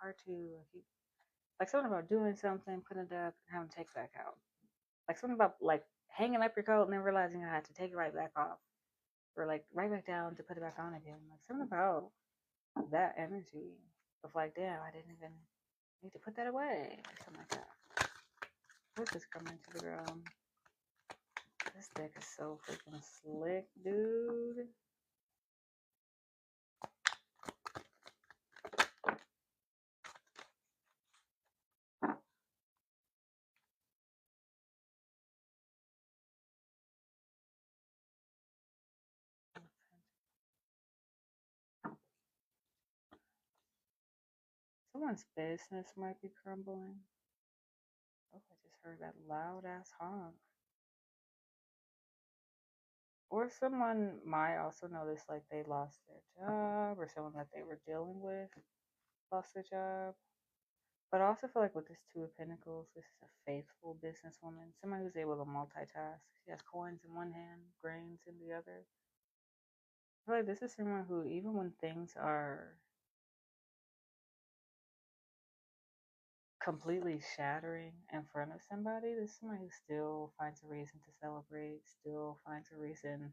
part two. Like something about doing something, putting it up, and having to take it back out. Like something about like hanging up your coat and then realizing I had to take it right back off, or like right back down to put it back on again. Like something about that energy of like, damn, I didn't even need to put that away, or something like that. What's this coming to the ground? This deck is so freaking slick, dude. Someone's business might be crumbling. Oh, I just heard that loud ass honk. Or someone might also notice like they lost their job, or someone that they were dealing with lost their job. But I also feel like with this Two of Pentacles, this is a faithful businesswoman, someone who's able to multitask. She has coins in one hand, grains in the other. I feel like this is someone who, even when things are completely shattering in front of somebody, this is someone who still finds a reason to celebrate, still finds a reason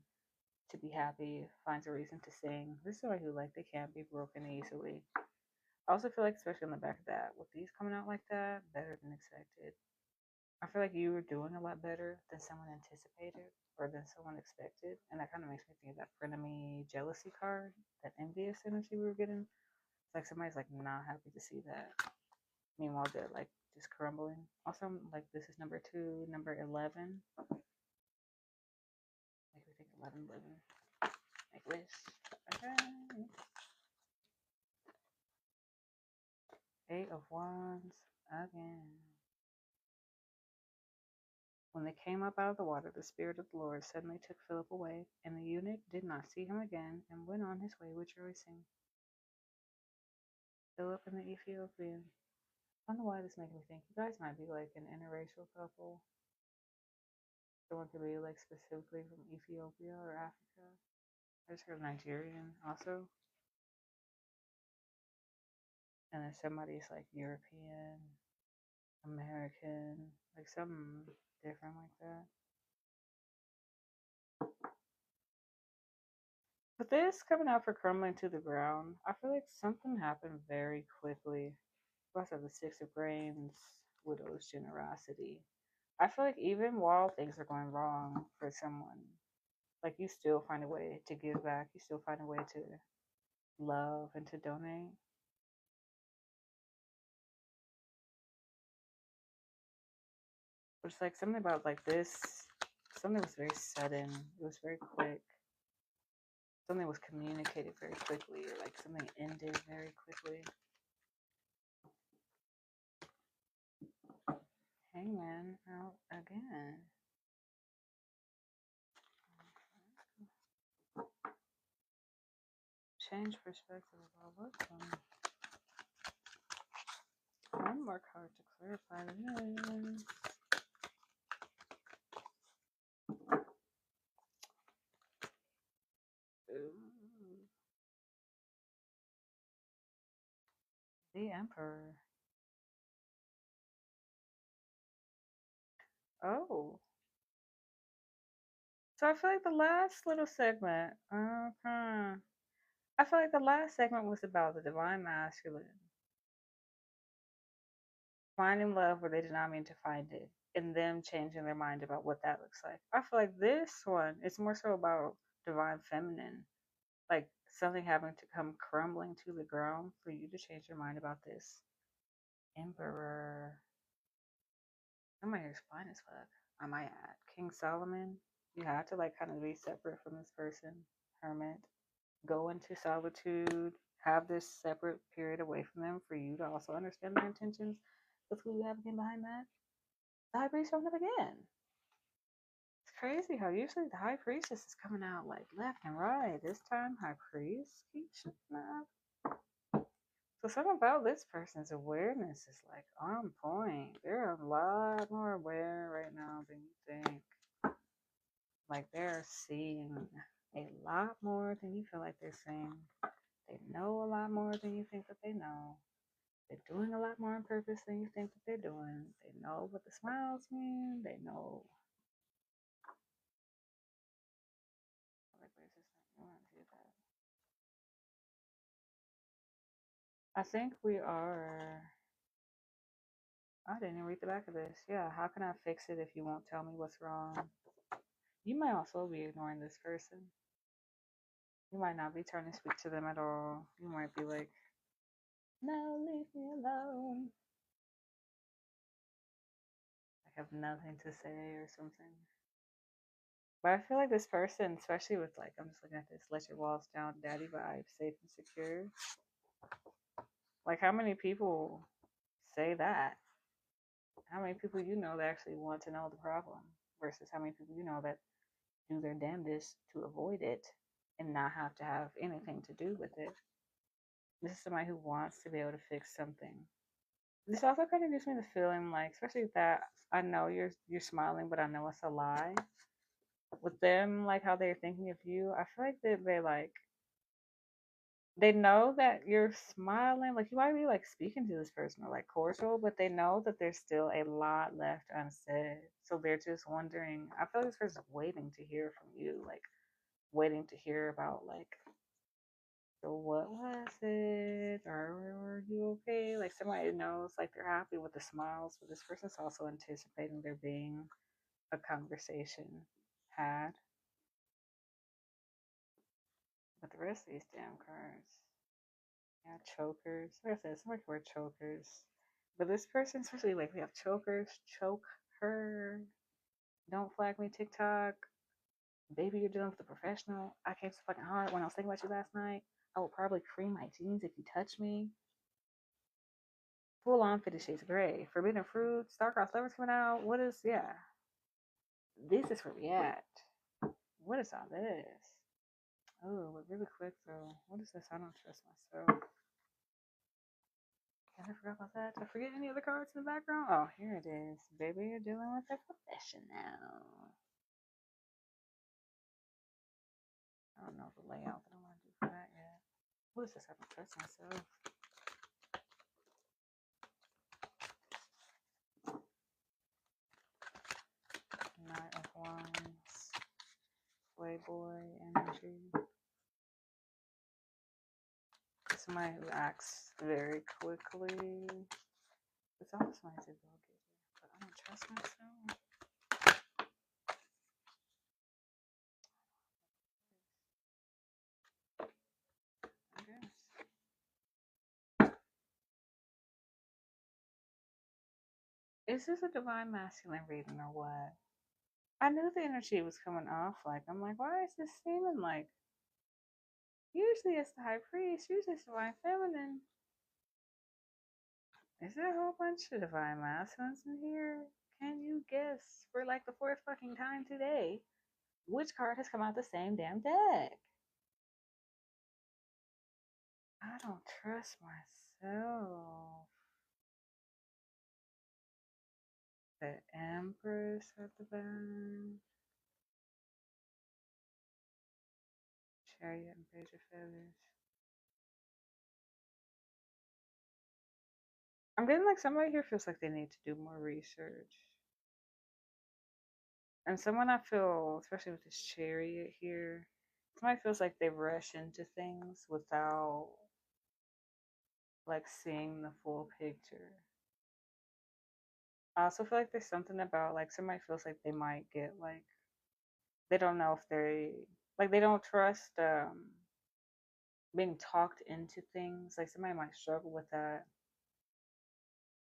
to be happy, finds a reason to sing. This is someone who, like, they can't be broken easily. I also feel like, especially on the back of that, with these coming out like that, better than expected. I feel like you were doing a lot better than someone anticipated or than someone expected. And that kind of makes me think of that frenemy jealousy card, that envious energy we were getting. It's like somebody's like not happy to see that. Meanwhile, they're like just crumbling. Also, like this is number 2, number 11. Make me think 11, 11. Make wish. Okay. 8 of Wands again. When they came up out of the water, the Spirit of the Lord suddenly took Philip away, and the eunuch did not see him again, and went on his way rejoicing. Philip and the Ethiopian. I don't know why this makes me think you guys might be like an interracial couple. Someone could be like specifically from Ethiopia or Africa. I just heard Nigerian also. And then somebody's like European, American, like something different like that. But this coming out for crumbling to the ground, I feel like something happened very quickly. Also, the Six of Grains, Widow's generosity. I feel like even while things are going wrong for someone, like you still find a way to give back. You still find a way to love and to donate. It's like something about like this, something was very sudden. It was very quick. Something was communicated very quickly, or like something ended very quickly. Hangman out again. Change perspective about what one more card to clarify this. The Emperor. Oh. So I feel like the last little segment, I feel like the last segment was about the divine masculine finding love where they did not mean to find it, and them changing their mind about what that looks like. I feel like this one is more so about divine feminine, like something having to come crumbling to the ground for you to change your mind about this. Emperor. I'm here fine as fuck. I might add King Solomon. You have to like kind of be separate from this person. Hermit. Go into solitude. Have this separate period away from them for you to also understand their intentions. With who you have again behind that? The High Priest showing up again. It's crazy how usually the High Priestess is coming out like left and right. This time, High Priest keeps showing up. So something about this person's awareness is like on point. They're a lot more aware right now than you think. Like they're seeing a lot more than you feel like they're seeing. They know a lot more than you think that they know. They doing a lot more on purpose than you think that they're doing. They know what the smiles mean. They know. Like, where's this thing? I want to see that. I think we are. I didn't even read the back of this. Yeah, how can I fix it if you won't tell me what's wrong? You might also be ignoring this person. You might not be trying to speak to them at all. You might be like, no, leave me alone. I have nothing to say or something. But I feel like this person, especially with like, I'm just looking at this, let your walls down, daddy vibes, safe and secure. Like, how many people say that? How many people you know that actually want to know the problem versus how many people you know that do their damnedest to avoid it and not have to have anything to do with it? This is somebody who wants to be able to fix something. This also kind of gives me the feeling like, especially that I know you're smiling, but I know it's a lie. With them, like how they're thinking of you, I feel like they like they know that you're smiling, like you might be like speaking to this person or like cordial, but they know that there's still a lot left unsaid. So they're just wondering. I feel like this person's waiting to hear from you, like waiting to hear about like, so what was it? Or were you okay? Like somebody knows, like they're happy with the smiles, but this person's also anticipating there being a conversation had. But the rest of these damn cards, yeah, chokers. Like I said, somebody can wear chokers. But this person, especially like we have chokers, choke her. Don't flag me, TikTok. Baby, you're dealing with a professional. I came so fucking hard when I was thinking about you last night. I will probably cream my jeans if you touch me. Full on 50 Shades of Grey. Forbidden Fruit, Star-Crossed Lovers coming out. What is, yeah. This is where we at. What is all this? Oh, but really quick though. What is this? I don't trust myself. I forgot about that. Did I forget any other cards in the background? Oh, here it is. Baby, you're dealing with a professional. I don't know the layout that I want to do for that yet. What is this? I don't trust myself. Knight of Wands. Playboy energy. Somebody who acts very quickly. It's almost nice to go get it, but I don't trust myself. I guess. Is this a divine masculine reading or what? I knew the energy was coming off. Like, I'm like, why is this seeming like? Usually it's the high priest. Usually it's divine feminine. Is there a whole bunch of divine masculines in here? Can you guess for like the fourth fucking time today which card has come out the same damn deck? I don't trust myself. The Empress at the back. Chariot and Page of Feathers. I'm getting like somebody here feels like they need to do more research. And someone I feel, especially with this chariot here, somebody feels like they rush into things without like seeing the full picture. I also feel like there's something about like somebody feels like they might get like they don't know if they don't trust being talked into things. Like somebody might struggle with that.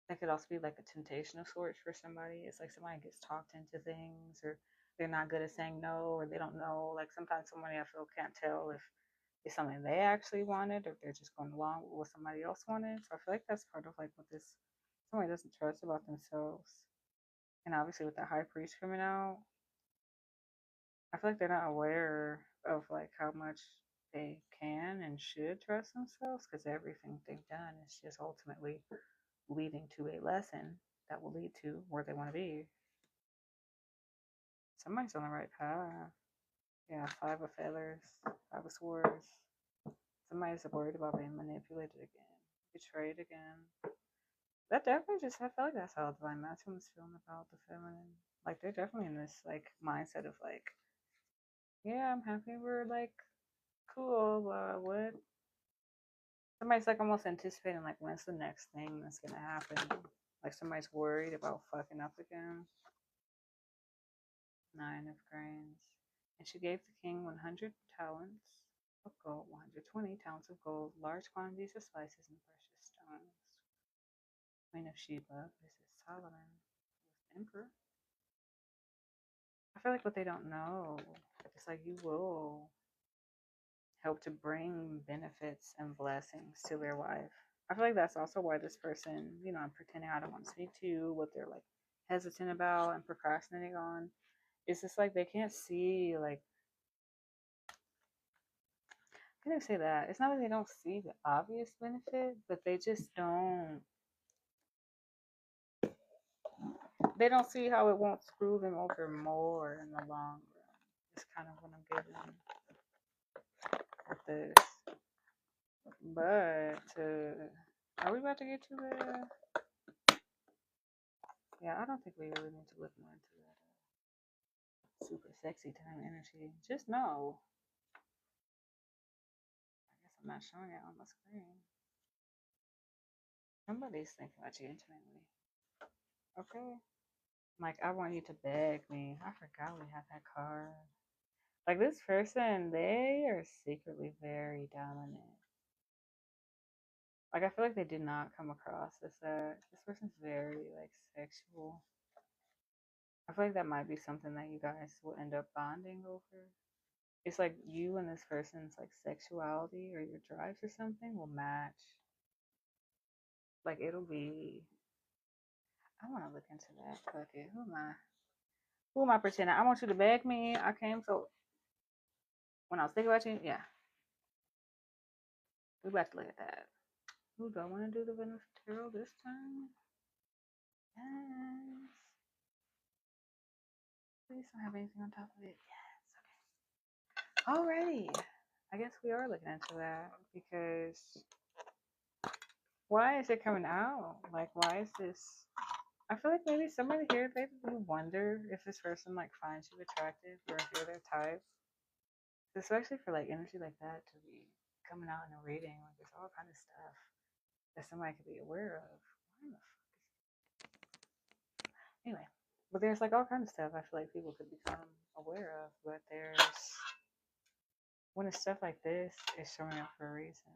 That could also be like a temptation of sorts for somebody. It's like somebody gets talked into things, or they're not good at saying no, or they don't know. Like sometimes somebody I feel can't tell if it's something they actually wanted, or if they're just going along with what somebody else wanted. So I feel like that's part of like what this somebody doesn't trust about themselves. And obviously with the high priest coming out, I feel like they're not aware of like how much they can and should trust themselves because everything they've done is just ultimately leading to a lesson that will lead to where they want to be. Somebody's on the right path. Yeah, Five of Feathers, Five of Swords. Somebody's worried about being manipulated again, betrayed again. That definitely just, I feel like that's how divine masculine is feeling about the feminine. Like they're definitely in this like mindset of like, yeah, I'm happy we're like cool, but what? Somebody's like almost anticipating like when's the next thing that's gonna happen. Like somebody's worried about fucking up again. 9 of Grains. And she gave the king 100 talents of gold, 120 talents of gold, large quantities of spices and precious stones. Queen of Sheba. This is Solomon, emperor. I feel like what they don't know, it's like you will help to bring benefits and blessings to their life. I feel like that's also why this person, I'm pretending I don't want to speak to you, what they're like hesitant about and procrastinating on. It's just like they can't see, like, I can't say that. It's not that they don't see the obvious benefit, but they just don't. They don't see how it won't screw them over more in the long run. It's kind of what I'm getting with this. But are we about to get to the? Yeah, I don't think we really need to look more into that super sexy time energy. Just know. I guess I'm not showing it on the screen. Somebody's thinking about you intimately. Okay. Like, I want you to beg me. I forgot we had that card. Like, this person, they are secretly very dominant. Like, I feel like they did not come across as that. This person's very, like, sexual. I feel like that might be something that you guys will end up bonding over. It's like you and this person's, like, sexuality or your drives or something will match. Like, it'll be. I want to look into that. Fuck it. Who am I? Who am I pretending? I want you to beg me. I came so. When I was thinking about you, yeah. We about to look at that. Who do I want to do the Vanessa Tarot this time? Yes. Please don't have anything on top of it. Yes. Okay. Alrighty. I guess we are looking into that because why is it coming out? Like, why is this? I feel like maybe somebody here, they wonder if this person like finds you attractive or if you're their type. Especially for like energy like that to be coming out in a reading. Like, there's all kind of stuff that somebody could be aware of. Why the Anyway, but there's like all kinds of stuff I feel like people could become aware of, but there's when it's stuff like this, it's showing up for a reason.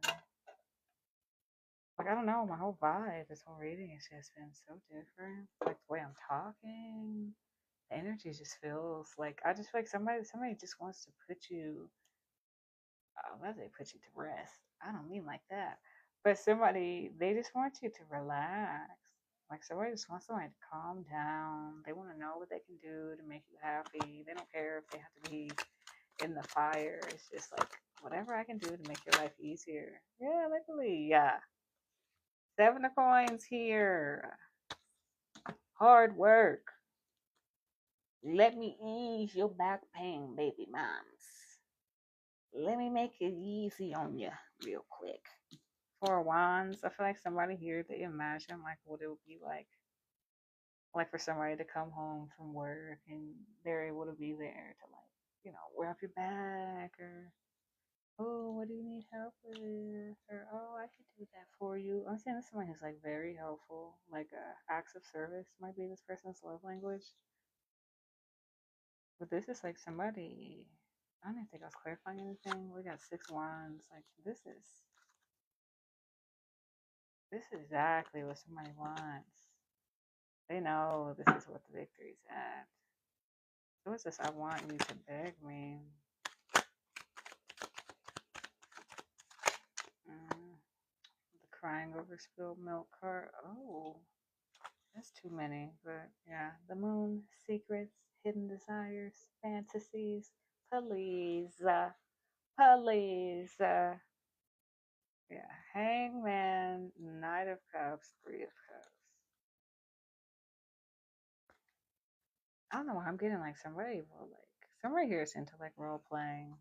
Like, I don't know, my whole vibe, this whole reading has just been so different. Like the way I'm talking, the energy just feels like I just feel like somebody just wants to put you. Let's say put you to rest. I don't mean like that, but somebody they just want you to relax. Like somebody just wants somebody to calm down. They want to know what they can do to make you happy. They don't care if they have to be in the fire. It's just like whatever I can do to make your life easier. Yeah, literally. Yeah. 7 of coins here. Hard work. Let me ease your back pain, baby moms. Let me make it easy on you real quick. 4 of Wands. I feel like somebody here, they imagine like what it would be like for somebody to come home from work and they're able to be there to like, rub your back or, oh, what do you need help with? Or, oh, I could do that for you. I'm saying this someone who's like very helpful, like acts of service might be this person's love language. But this is like somebody, I don't even think I was clarifying anything. We got 6 Wands. Like this is exactly what somebody wants. They know this is what the victory's at. So what's this? I want you to beg me. The crying over spilled milk card. Oh, that's too many. But yeah, the moon, secrets, hidden desires, fantasies. Please, please. Yeah, Hangman, Knight of Cups, 3 of Cups. I don't know why I'm getting like somebody here is into like role playing.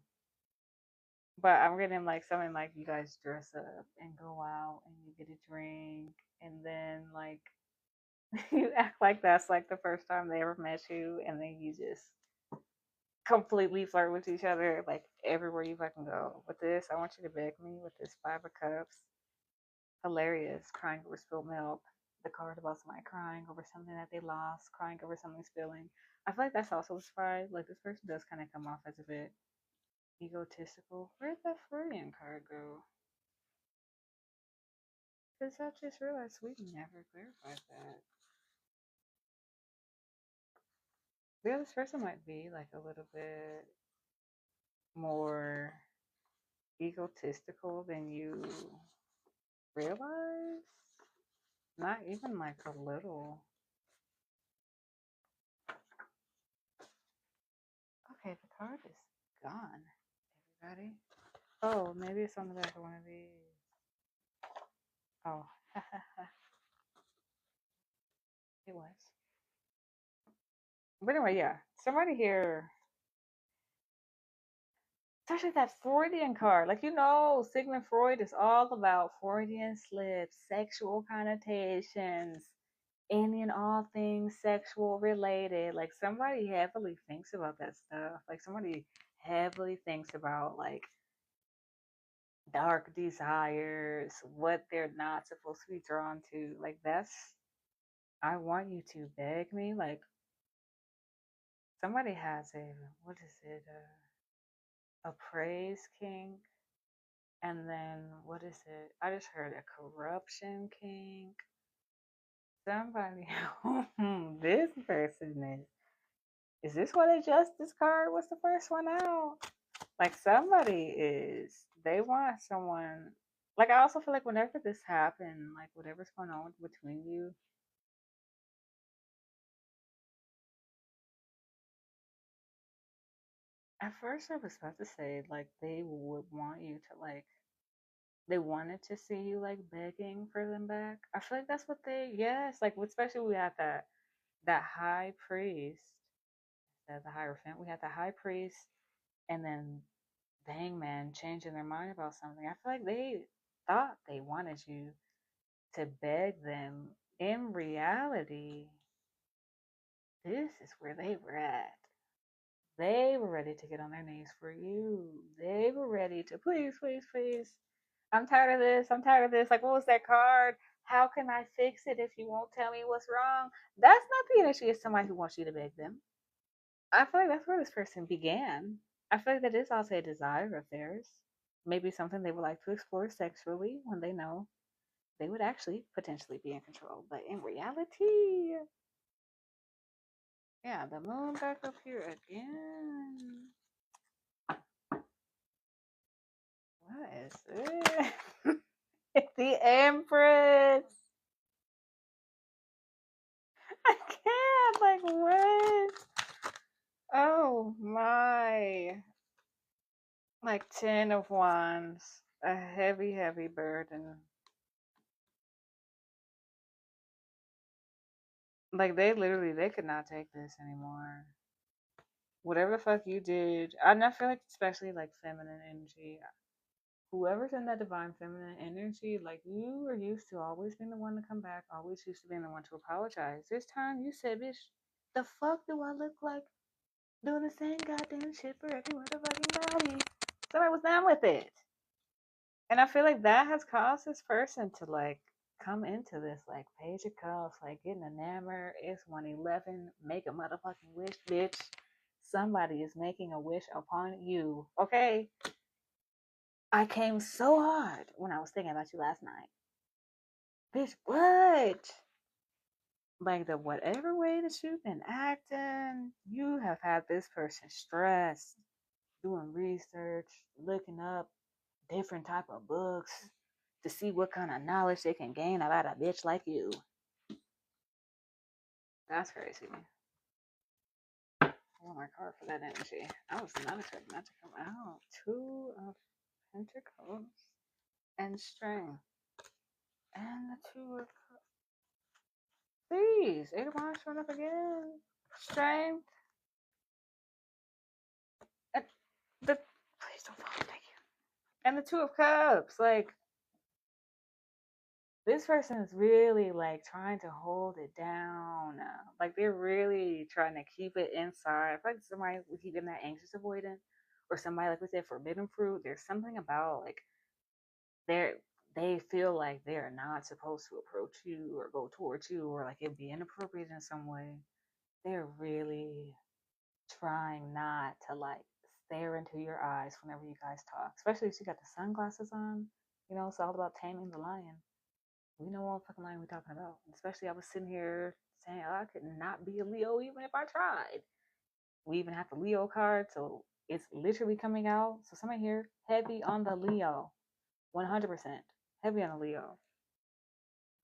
But I'm getting like something like you guys dress up and go out and you get a drink and then like you act like that's like the first time they ever met you, and then you just completely flirt with each other like everywhere you fucking go. With this, I want you to beg me with this 5 of Cups. Hilarious, crying over spilled milk. The card about somebody crying over something that they lost, crying over something spilling. I feel like that's also a surprise. Like this person does kind of come off as a bit egotistical. Where'd that Freudian card go? Because I just realized we never clarified that. Yeah, this person might be like a little bit more egotistical than you realize. Not even like a little. Okay, the card is gone, everybody. Oh, maybe it's on the back of one of these. Oh, it was. But anyway, yeah. Somebody here, especially that Freudian card. Like, Sigmund Freud is all about Freudian slips, sexual connotations, any and all things sexual related. Like, somebody heavily thinks about that stuff. Like, somebody heavily thinks about, like, dark desires, what they're not supposed to be drawn to. Like, I want you to beg me. Like, somebody has what is it? A praise king. And then, what is it? I just heard a corruption king. Somebody, this person is this what a justice card was the first one out? Like, they want someone. Like, I also feel like whenever this happened, like, whatever's going on between you, at first I was supposed to say, like, they would want you to, like, they wanted to see you, like, begging for them back. I feel like that's what yes, like, especially we had that high priest, the Hierophant, we had the high priest, and then the hangman changing their mind about something. I feel like they thought they wanted you to beg them. In reality, this is where they were at. They were ready to get on their knees for you. They were ready to please, please, please. I'm tired of this. I'm tired of this. Like, what was that card? How can I fix it if you won't tell me what's wrong? That's not the energy of somebody who wants you to beg them. I feel like that's where this person began. I feel like that is also a desire of theirs. Maybe something they would like to explore sexually when they know they would actually potentially be in control. But in reality, yeah, the moon back up here again. What is it? The Empress. I can't. Like, what? Oh my. Like 10 of Wands. A heavy, heavy burden. Like, they could not take this anymore. Whatever the fuck you did, I feel like, especially like feminine energy, whoever's in that divine feminine energy, like, you are used to always being the one to come back, always used to being the one to apologize. This time you said, bitch, the fuck do I look like doing the same goddamn shit for every motherfucking body? Somebody was down with it. And I feel like that has caused this person to, like, come into this, like, Page of Cups, like, getting enamored. It's 111. Make a motherfucking wish, bitch. Somebody is making a wish upon you. Okay? I came so hard when I was thinking about you last night. Bitch, what? Like, the whatever way that you've been acting, you have had this person stressed, doing research, looking up different type of books to see what kind of knowledge they can gain about a bitch like you. That's crazy. I want my card for that energy. I was not expecting that to come out. 2 of Pentacles and Strength. And the 2 of Cups. Please, 8 of Wands showing up again. Strength. And please don't fall. Thank you. And the 2 of Cups. Like, this person is really like trying to hold it down. Like they're really trying to keep it inside. I feel like somebody would keep in that anxious avoidant, or somebody like we said forbidden fruit. There's something about like they're they feel like they're not supposed to approach you or go towards you, or like it'd be inappropriate in some way. They're really trying not to like stare into your eyes whenever you guys talk, especially if you got the sunglasses on. You know, it's all about taming the lion. We know what fucking line we're talking about. Especially I was sitting here saying, oh, I could not be a Leo even if I tried. We even have the Leo card, so it's literally coming out. So somebody here, heavy on the Leo. 100%. Heavy on the Leo.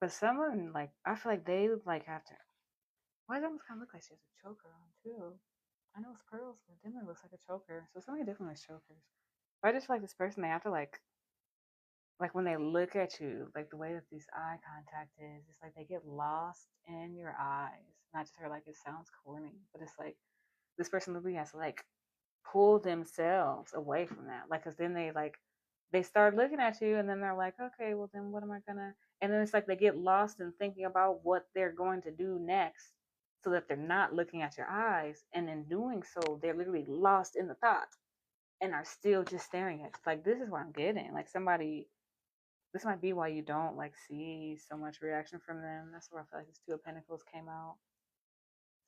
But someone, like, I feel like they, like, have to. Why does it almost kind of look like she has a choker on, too? I know it's pearls, but then it looks like a choker. So somebody definitely has chokers. But I just feel like this person, they have to, like when they look at you, like the way that this eye contact is, it's like they get lost in your eyes. Not just her, like it sounds corny, but it's like this person literally has to like pull themselves away from that. Like, cause then they start looking at you, and then they're like, okay, well then what am I gonna? And then it's like they get lost in thinking about what they're going to do next, so that they're not looking at your eyes, and in doing so, they're literally lost in the thought and are still just staring at you. Like this is what I'm getting. Like somebody this might be why you don't like see so much reaction from them. That's where I feel like this Two of Pentacles came out.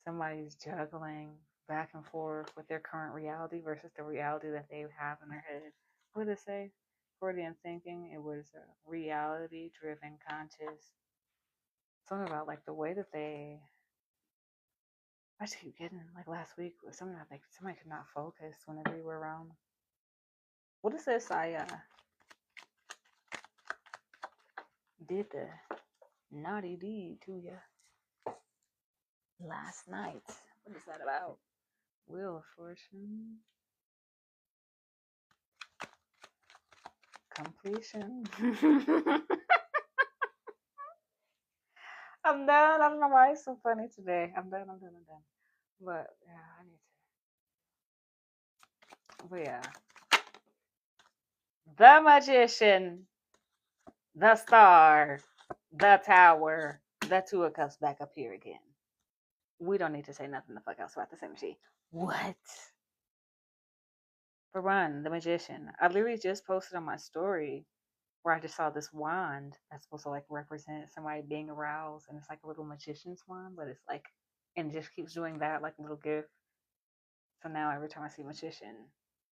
Somebody's juggling back and forth with their current reality versus the reality that they have in their head. What did it say? Freudian thinking. It was a reality driven conscious. Something about like the way that they. I just keep getting like last week was something like somebody could not focus whenever you were around. What is this? I did the naughty deed to you last night. What is that about? Wheel of Fortune. Completion. I'm done. I don't know why it's so funny today. I'm done. But yeah, I need to. But yeah. The Magician, the Star, the Tower, the Two of Cups back up here again. We don't need to say nothing the fuck else about this energy. What? For one, the Magician. I literally just posted on my story where I just saw this wand that's supposed to like represent somebody being aroused, and it's like a little magician's wand, but it's like, and it just keeps doing that like a little gift. So now every time I see magician,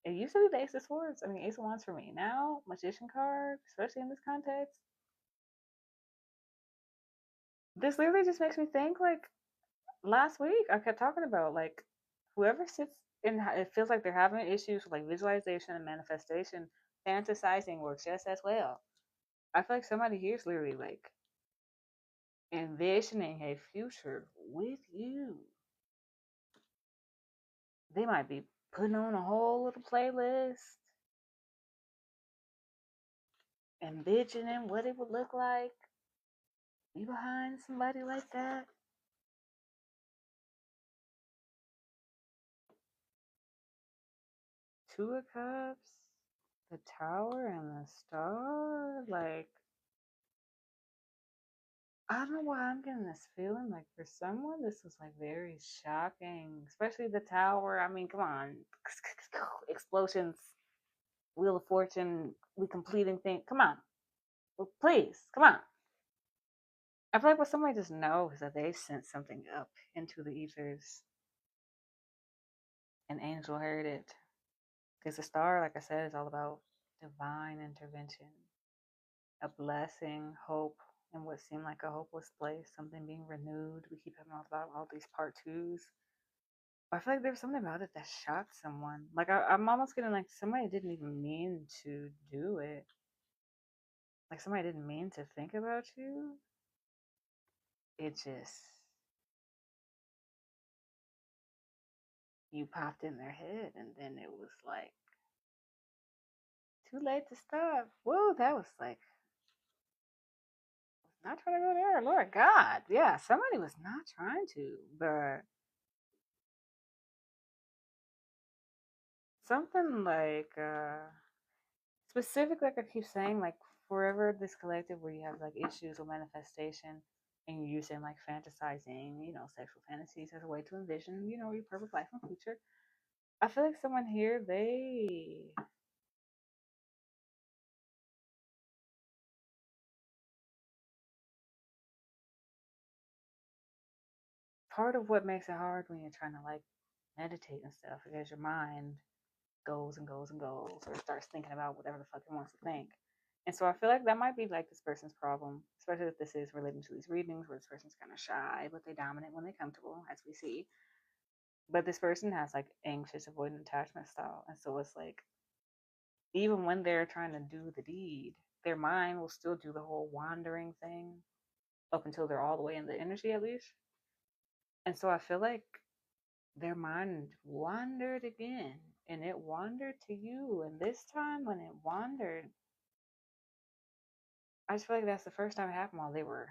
it used to be the Ace of Swords. I mean, Ace of Wands for me. Now magician card, especially in this context, this literally just makes me think like last week I kept talking about like whoever sits in, it feels like they're having issues with like visualization and manifestation. Fantasizing works just as well. I feel like somebody here is literally like envisioning a future with you. They might be putting on a whole little playlist, envisioning what it would look like, be behind somebody like that. Two of Cups, the Tower, and the Star. Like, I don't know why I'm getting this feeling. Like, for someone, this was like very shocking, especially the Tower. I mean, come on, explosions, Wheel of Fortune, we completing things. Come on, well, please, come on. I feel like what somebody just knows that they sent something up into the ethers. An angel heard it. Because the star, like I said, is all about divine intervention, a blessing, hope, in what seemed like a hopeless place, something being renewed. We keep having about all these part twos. I feel like there's something about it that shocked someone. Like I'm almost getting like somebody didn't even mean to do it. Like somebody didn't mean to think about you. It just you popped in their head, and then it was like too late to stop. Whoa, that was like not trying to go there. Lord God, yeah, somebody was not trying to, but something like specific, like I keep saying, like forever this collective where you have like issues with manifestation and you're using like fantasizing, you know, sexual fantasies as a way to envision, you know, your perfect life and future. I feel like someone here, they part of what makes it hard when you're trying to like meditate and stuff because your mind goes and goes and goes or starts thinking about whatever the fuck it wants to think. And so I feel like that might be like this person's problem, especially if this is relating to these readings where this person's kind of shy, but they dominate when they're comfortable, as we see. But this person has like anxious avoidant attachment style. And so it's like, even when they're trying to do the deed, their mind will still do the whole wandering thing up until they're all the way in the energy, at least. And so I feel like their mind wandered again and it wandered to you. And this time, when it wandered, I just feel like that's the first time it happened while they were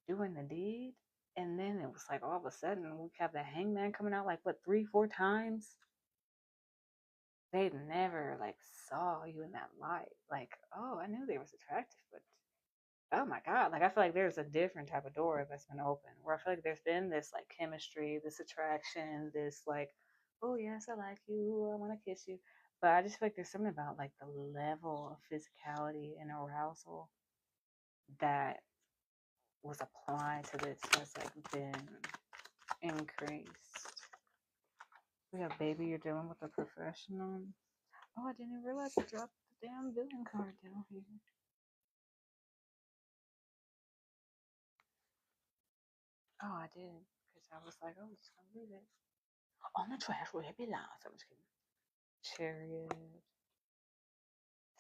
doing the deed. And then it was like all of a sudden we have the hangman coming out like what 3-4 times. They never like saw you in that light. Like, oh, I knew they was attractive, but oh my god, like I feel like there's a different type of door that's been opened where I feel like there's been this like chemistry, this attraction, this like, oh yes, I like you, I want to kiss you. But I just feel like there's something about like the level of physicality and arousal that was applied to this has like been increased. We have baby, you're dealing with a professional. Oh, I didn't realize I dropped the damn villain card down here. Oh, I did. Because I was like, oh, I'm just going to leave it on the trash where it belongs. I'm just kidding. Chariot.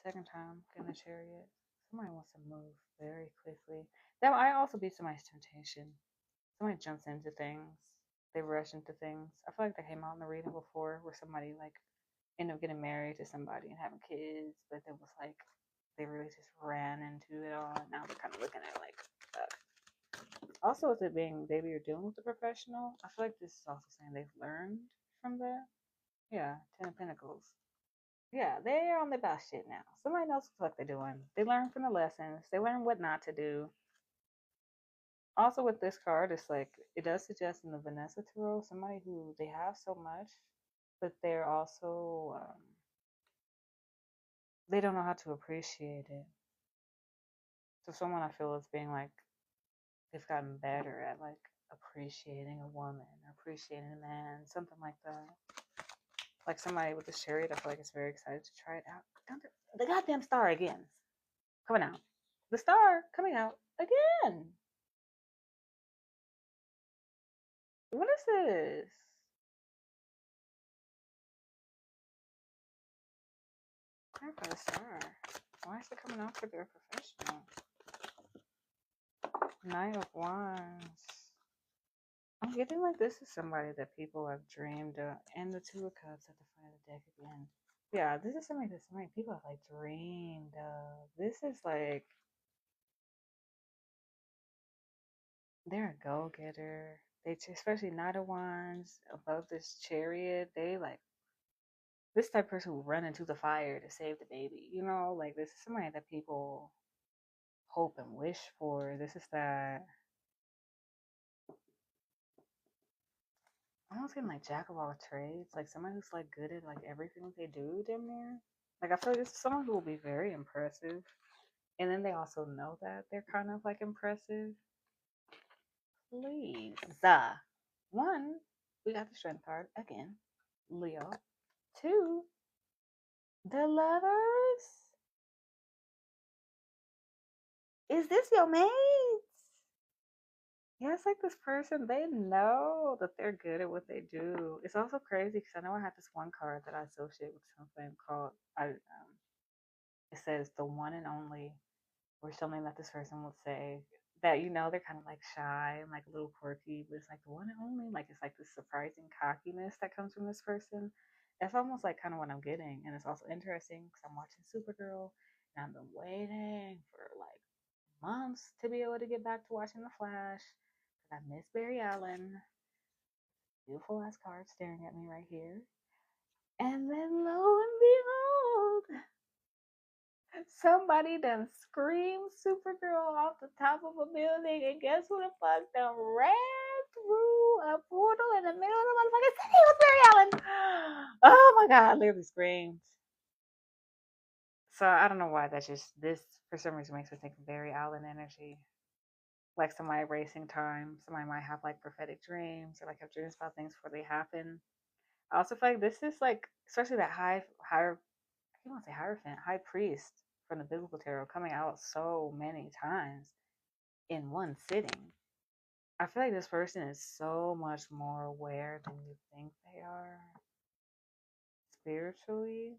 Second time getting a chariot. Somebody wants to move very quickly. That might also be somebody's temptation. Somebody jumps into things. They rush into things. I feel like that came out in the reading before where somebody like ended up getting married to somebody and having kids, but it was like they really just ran into it all. And now they're kind of looking at it like, also, with it being baby, you're dealing with the professional, I feel like this is also saying they've learned from that. Yeah, Ten of Pentacles. Yeah, they're on their best shit now. Somebody knows what the fuck they're doing. They learn from the lessons. They learn what not to do. Also, with this card, it's like it does suggest in the Vanessa Tarot somebody who they have so much, but they're also they don't know how to appreciate it. So someone I feel is being like they've gotten better at like appreciating a woman or appreciating a man, something like that. Like somebody with a chariot, I feel like is very excited to try it out. The goddamn star again. Coming out. The star coming out again. What is this? I've got a star. Why is it coming out for their professional? Knight of Wands. I'm getting like this is somebody that people have dreamed of. And the Two of Cups at the front of the deck again. Yeah, this is something that so many people have like dreamed of. This is like they're a go-getter. They especially Knight of Wands above this chariot. They like this type of person will run into the fire to save the baby. You know, like this is somebody that people hope and wish for. This is that almost getting like jack of all trades, like someone who's like good at like everything they do damn near. Like I feel like this is someone who will be very impressive. And then they also know that they're kind of like impressive. Please. One, we got the strength card again. Leo. Two, the lovers. Is this your mates? Yeah, it's like this person, they know that they're good at what they do. It's also crazy because I know I have this one card that I associate with something called, it says the one and only, or something that this person would say that, you know, they're kind of like shy and like a little quirky, but it's like the one and only, like it's like this surprising cockiness that comes from this person. That's almost like kind of what I'm getting. And it's also interesting because I'm watching Supergirl and I've been waiting for like months to be able to get back to watching The Flash. I miss Barry Allen. Beautiful ass card staring at me right here. And then lo and behold, Somebody done screamed Supergirl off the top of a building, and guess who the fuck done ran through a portal in the middle of the motherfucking city? It was Barry Allen. Oh my god, I literally screamed. So I don't know why that's just this for some reason makes me think of Barry Allen energy. Like somebody racing time. Somebody might have like prophetic dreams or like have dreams about things before they happen. I also feel like this is like especially that higher I don't want to say hierophant, high priest from the biblical tarot coming out so many times in one sitting. I feel like this person is so much more aware than you think they are spiritually,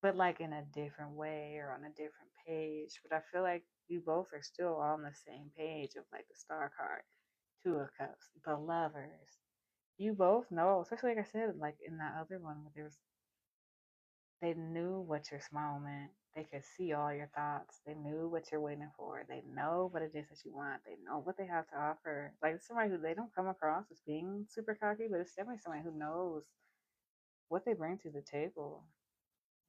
but like in a different way or on a different page. But I feel like you both are still on the same page of like the star card, two of cups, the lovers. You both know, especially like I said, like in that other one where there was they knew what your smile meant. They could see all your thoughts. They knew what you're waiting for. They know what it is that you want. They know what they have to offer. Like somebody who they don't come across as being super cocky, but it's definitely somebody who knows what they bring to the table.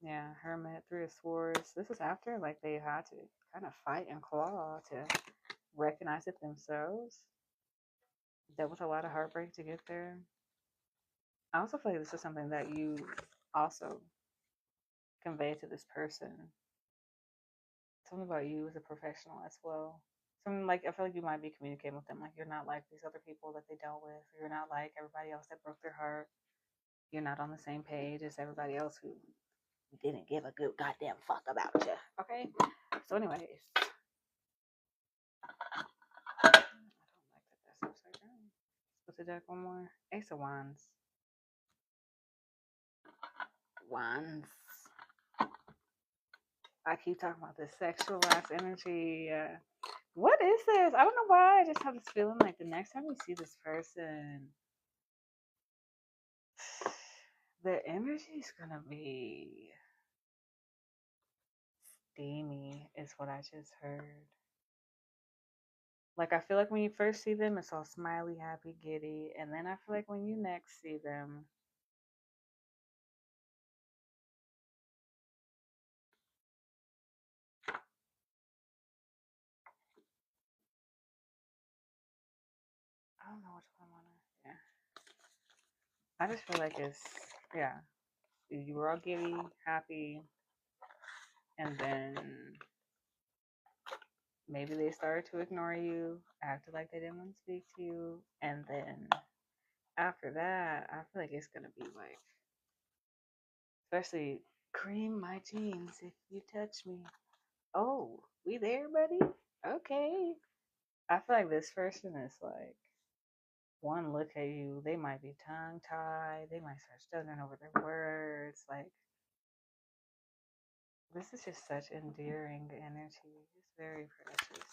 Yeah, Hermit, Three of Swords. This is after like they had to kind of fight and claw to recognize it themselves. That was a lot of heartbreak to get there. I also feel like this is something that you also convey to this person. Something about you as a professional as well. Something like I feel like you might be communicating with them like you're not like these other people that they dealt with. You're not like everybody else that broke their heart. You're not on the same page as everybody else who didn't give a good goddamn fuck about you. Okay. So, anyways, I don't like that that's upside down. Let's put the deck one more. Ace of Wands. Wands. I keep talking about this sexualized energy. What is this? I don't know why. I just have this feeling like the next time you see this person, the energy is gonna be steamy, is what I just heard. Like I feel like when you first see them, it's all smiley, happy, giddy, and then I feel like when you next see them, I don't know which one I wanna. Yeah, I just feel like it's yeah. You were all giddy, happy, and then maybe they started to ignore you, acted like they didn't want to speak to you, and then after that, I feel like it's gonna be like, especially cream my jeans if you touch me. Oh, we there, buddy? Okay. I feel like this person is like, one look at you, they might be tongue tied, they might start stuttering over their words. Like, this is just such endearing energy. It's very precious.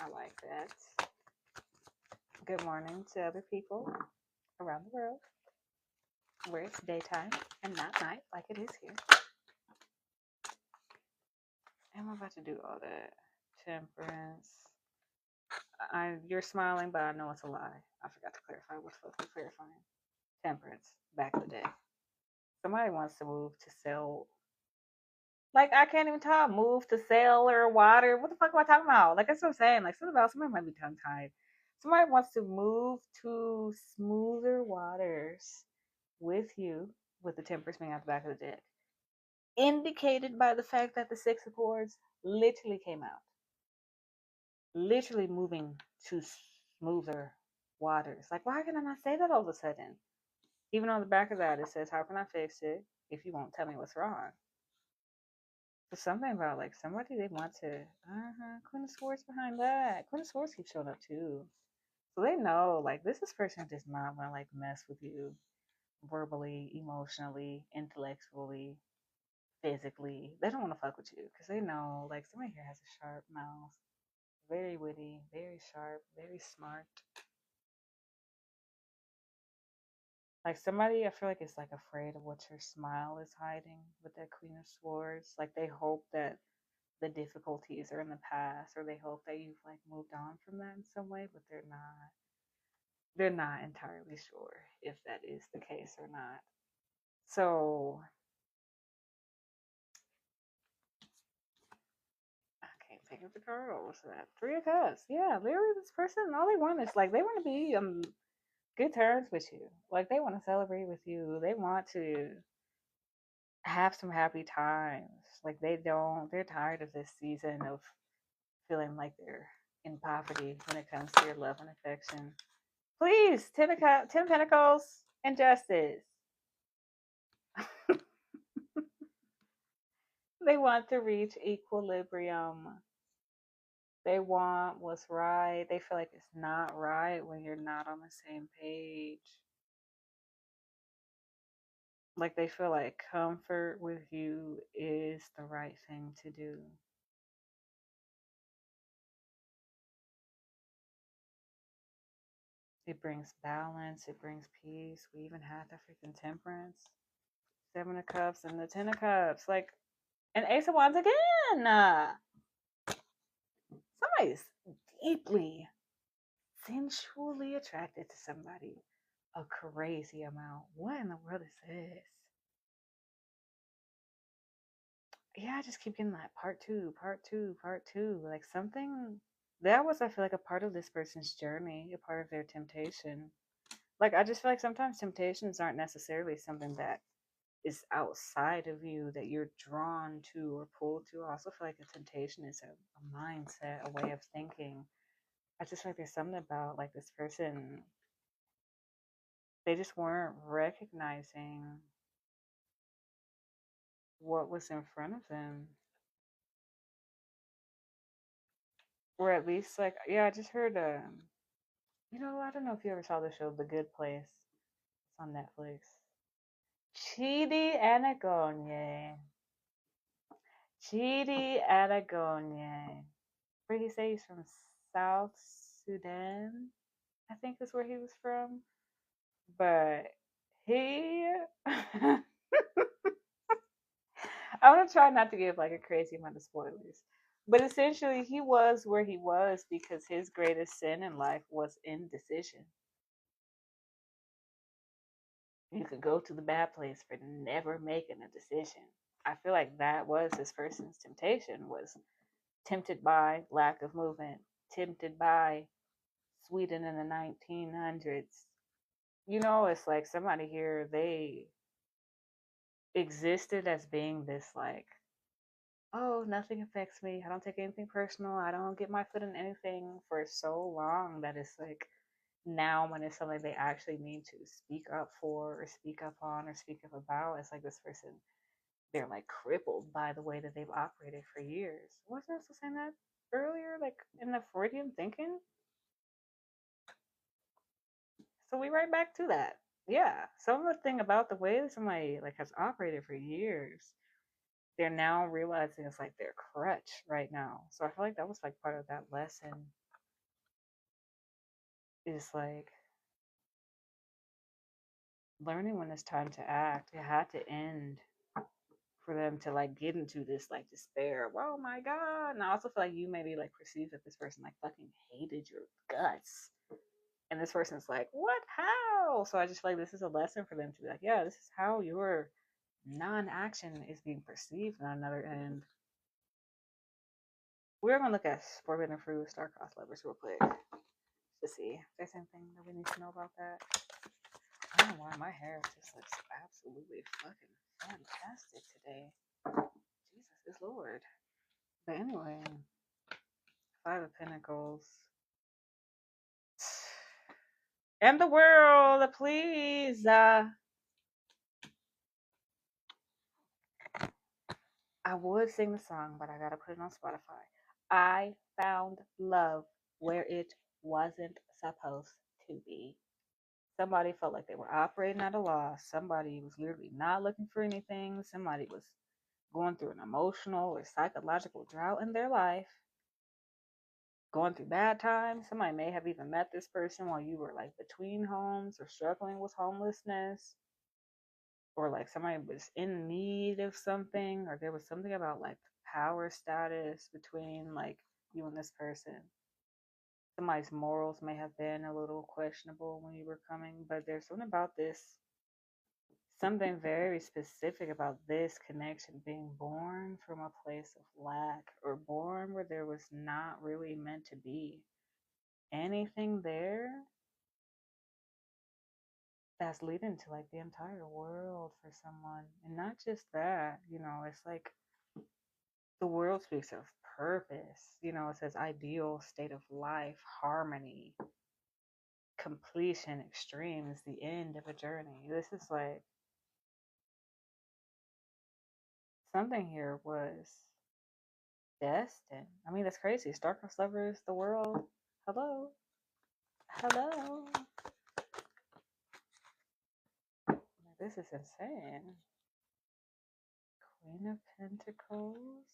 I like that. Good morning to other people around the world where it's daytime and not night like it is here. I'm about to do all that. Temperance. You're smiling, but I know it's a lie. I forgot to clarify what's supposed to be clarifying. Temperance. Back of the day. Somebody wants to move to sell. Like I can't even talk. Move to sell or water. What the fuck am I talking about? Like that's what I'm saying. Like something about somebody might be tongue tied. Somebody wants to move to smoother waters with you, with the Temperance being at the back of the deck, indicated by the fact that the Six of Swords literally came out. Literally moving to smoother waters. Like, why can I not say that all of a sudden? Even on the back of that, it says, how can I fix it if you won't tell me what's wrong? So something about, like, somebody they want to, Queen of Swords behind that. Queen of Swords keeps showing up, too. So they know, like, this person does not want to, like, mess with you verbally, emotionally, intellectually, physically. They don't want to fuck with you because they know, like, somebody here has a sharp mouth. Very witty, very sharp, very smart. Like somebody, I feel like it's like afraid of what your smile is hiding with that Queen of Swords. Like they hope that the difficulties are in the past, or they hope that you've like moved on from that in some way, but they're not. They're not entirely sure if that is the case or not. So Take up the card. What's that? Three of Cups. Yeah, literally, this person, all they want is like they want to be good terms with you. Like they want to celebrate with you. They want to have some happy times. Like they don't. They're tired of this season of feeling like they're in poverty when it comes to your love and affection. Please, Ten Pentacles and Justice. They want to reach equilibrium. They want what's right. They feel like it's not right when you're not on the same page. Like they feel like comfort with you is the right thing to do. It brings balance. It brings peace. We even had the freaking Temperance. Seven of Cups and the Ten of Cups. Like, and Ace of Wands again. Somebody's deeply sensually attracted to somebody a crazy amount. What in the world is this? Yeah, I just keep getting that part two, part two, part two. Like something that was, I feel like, a part of this person's journey, a part of their temptation. Like, I just feel like sometimes temptations aren't necessarily something that is outside of you that you're drawn to or pulled to. I also feel like a temptation is a mindset, a way of thinking. I just feel like there's something about like this person, they just weren't recognizing what was in front of them. Or at least like, yeah, I just heard I don't know if you ever saw the show The Good Place. It's on Netflix. Chidi Anagonye. Chidi Anagonye. Where he say he's from South Sudan, I think is where he was from. But he I want to try not to give like a crazy amount of spoilers. But essentially, he was where he was because his greatest sin in life was indecision. You could go to the bad place for never making a decision. I feel like that was this person's temptation, was tempted by lack of movement, tempted by Sweden in the 1900s. It's like somebody here, they existed as being this like, oh, nothing affects me. I don't take anything personal. I don't get my foot in anything for so long that it's like now when it's something they actually need to speak up for or speak up on or speak up about, it's like this person, they're like crippled by the way that they've operated for years. Was I also saying that earlier, like in the Freudian thinking? So we right back to that. Yeah. Some of the thing about the way that somebody like has operated for years, they're now realizing it's like their crutch right now. So I feel like that was like part of that lesson. Is like learning when it's time to act. It had to end for them to like get into this like despair. Oh my god. And I also feel like you maybe like perceive that this person like fucking hated your guts. And this person's like, what? How? So I just feel like this is a lesson for them to be like, yeah, this is how your non-action is being perceived on another end. We're gonna look at Forbidden Fruit, Star-Crossed Lovers real quick to see if there's anything that we need to know about that. I don't know why my hair just looks absolutely fucking fantastic today. Jesus is Lord. But anyway, Five of Pentacles. And the world, please. I would sing the song, but I gotta put it on Spotify. I found love where it wasn't supposed to be. Somebody felt like they were operating at a loss. Somebody was literally not looking for anything. Somebody was going through an emotional or psychological drought in their life, going through bad times. Somebody may have even met this person while you were like between homes or struggling with homelessness, or like somebody was in need of something, or there was something about like power status between like you and this person. Somebody's morals may have been a little questionable when you were coming, but there's something about this something very specific about this connection being born from a place of lack or born where there was not really meant to be anything there that's leading to like the entire world for someone. And not just that, it's like the world speaks of purpose. It says ideal state of life, harmony, completion, extreme is the end of a journey. This is like something here was destined. I mean, that's crazy. Starcraft lovers, the world. Hello. Hello. This is insane. Queen of Pentacles.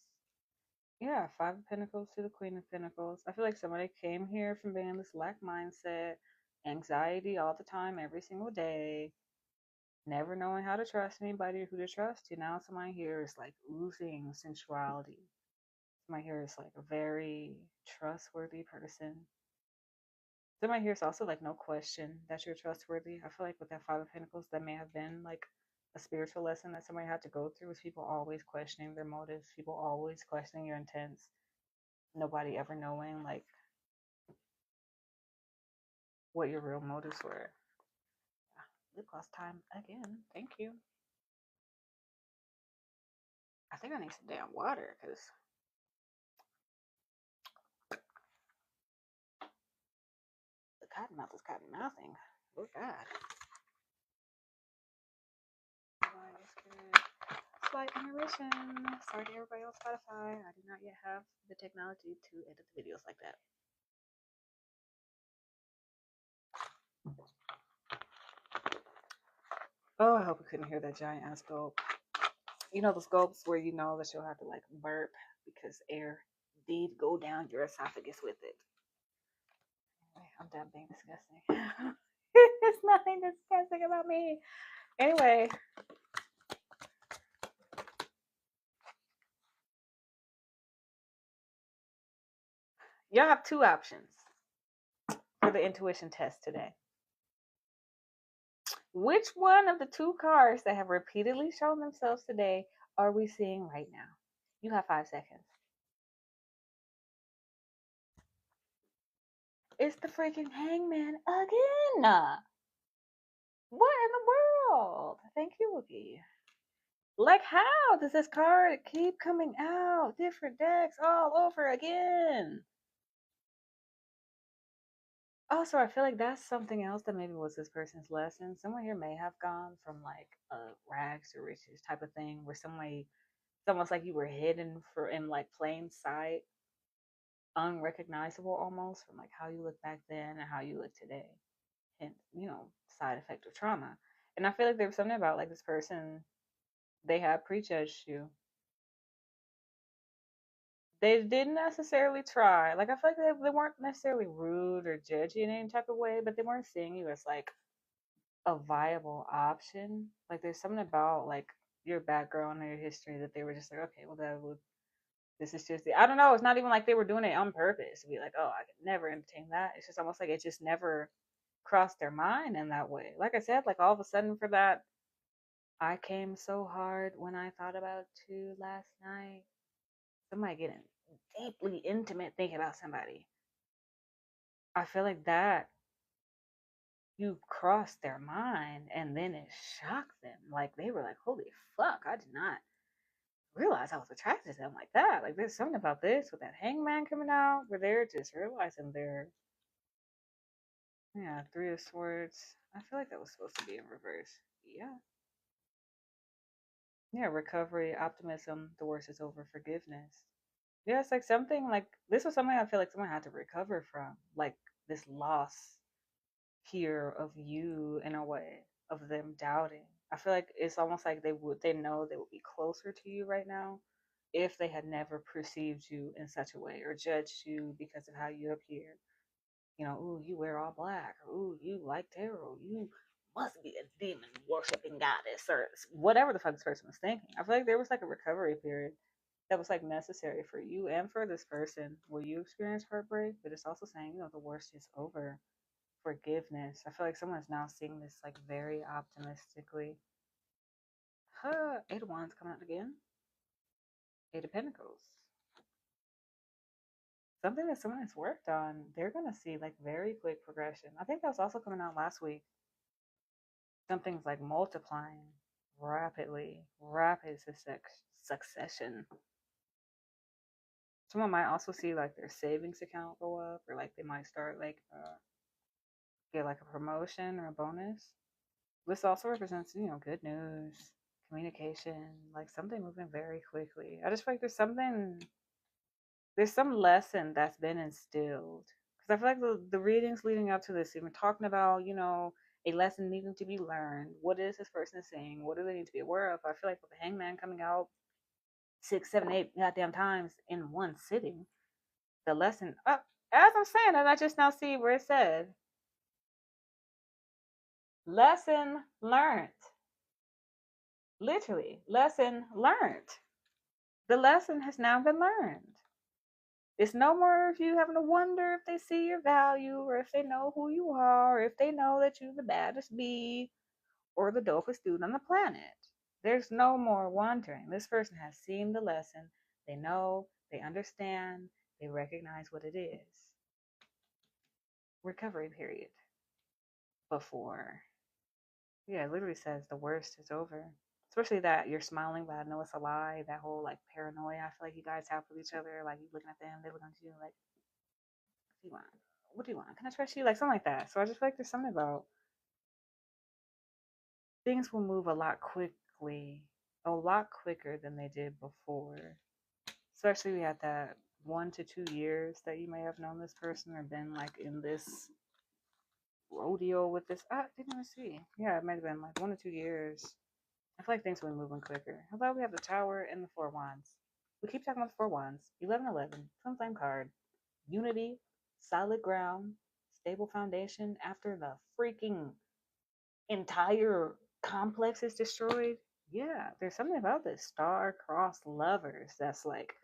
Yeah, Five of Pentacles to the Queen of Pentacles. I feel like somebody came here from being in this lack mindset, anxiety all the time, every single day, never knowing how to trust anybody or who to trust. Now somebody here is like oozing sensuality. Somebody here is like a very trustworthy person. Somebody here is also like no question that you're trustworthy. I feel like with that Five of Pentacles, that may have been like a spiritual lesson that somebody had to go through, with people always questioning their motives, people always questioning your intents, nobody ever knowing like what your real motives were. Lip gloss time again. Thank you. I think I need some damn water because the cotton mouth is cotton mouthing. Oh God. Slight intermission. Sorry to everybody on Spotify. I do not yet have the technology to edit the videos like that. Oh, I hope you couldn't hear that giant ass gulp. Those gulps where you know that you'll have to like burp because air did go down your esophagus with it. Anyway, I'm done being disgusting. There's nothing disgusting about me. Anyway. Y'all have two options for the intuition test today. Which one of the two cards that have repeatedly shown themselves today are we seeing right now? You have 5 seconds. It's the freaking Hangman again. What in the world? Thank you, Wookie. Like, how does this card keep coming out? Different decks all over again. Also, I feel like that's something else that maybe was this person's lesson. Someone here may have gone from like a rags to riches type of thing, where it's almost like you were hidden in like plain sight, unrecognizable almost, from like how you look back then and how you look today. And side effect of trauma. And I feel like there was something about like this person, they had prejudged you. They didn't necessarily try. Like, I feel like they weren't necessarily rude or judgy in any type of way, but they weren't seeing you as like a viable option. Like, there's something about like your background or your history that they were just like, okay, well, this is just I don't know. It's not even like they were doing it on purpose to be like, oh, I could never entertain that. It's just almost like it just never crossed their mind in that way. Like I said, like all of a sudden for that, I came so hard when I thought about you last night. Somebody getting deeply intimate thinking about somebody. I feel like that you crossed their mind and then it shocked them. Like they were like, holy fuck, I did not realize I was attracted to them like that. Like there's something about this with that Hangman coming out where they're just realizing they're Three of Swords. I feel like that was supposed to be in reverse. Yeah, recovery, optimism, the worst is over, forgiveness. Yeah, it's like something like this was something I feel like someone had to recover from, like this loss here of you in a way, of them doubting. I feel like it's almost like they know they would be closer to you right now if they had never perceived you in such a way or judged you because of how you appear. Ooh, you wear all black, or ooh, you like tarot, you must be a demon worshiping goddess, or whatever the fuck this person was thinking. I feel like there was like a recovery period that was like necessary for you and for this person where you experience heartbreak, but it's also saying, the worst is over. Forgiveness. I feel like someone's now seeing this like very optimistically. Eight of Wands coming out again. Eight of Pentacles. Something that someone has worked on, they're going to see like very quick progression. I think that was also coming out last week. Something's like multiplying rapidly, rapid succession. Someone might also see like their savings account go up, or like they might start like get like a promotion or a bonus. This also represents, you know, good news, communication, like something moving very quickly. I just feel like there's some lesson that's been instilled. Because I feel like the readings leading up to this, even talking about, you know, a lesson needing to be learned. What is this person saying? What do they need to be aware of? I feel like with the Hangman coming out 6, 7, 8 goddamn times in one sitting, the lesson, as I'm saying, and I just now see where it said, lesson learned. Literally, lesson learned. The lesson has now been learned. It's no more of you having to wonder if they see your value, or if they know who you are, or if they know that you're the baddest bee or the dopest dude on the planet. There's no more wondering. This person has seen the lesson. They know, they understand, they recognize what it is. Recovery period. Before. Yeah, it literally says the worst is over. Especially that you're smiling, but I know it's a lie. That whole like paranoia I feel like you guys have with each other. Like you looking at them, they looking at you like, what do you want? What do you want? Can I trust you? Like something like that. So I just feel like there's something about things will move a lot quicker than they did before. Especially we had that 1 to 2 years that you may have known this person or been like in this rodeo with this. I didn't even see. Yeah, it might have been like 1 to 2 years. I feel like things will be moving quicker. How about we have the Tower and the Four Wands? We keep talking about the Four Wands. 1111, twin flame card. Unity, solid ground, stable foundation after the freaking entire complex is destroyed. Yeah, there's something about this star-crossed lovers that's like,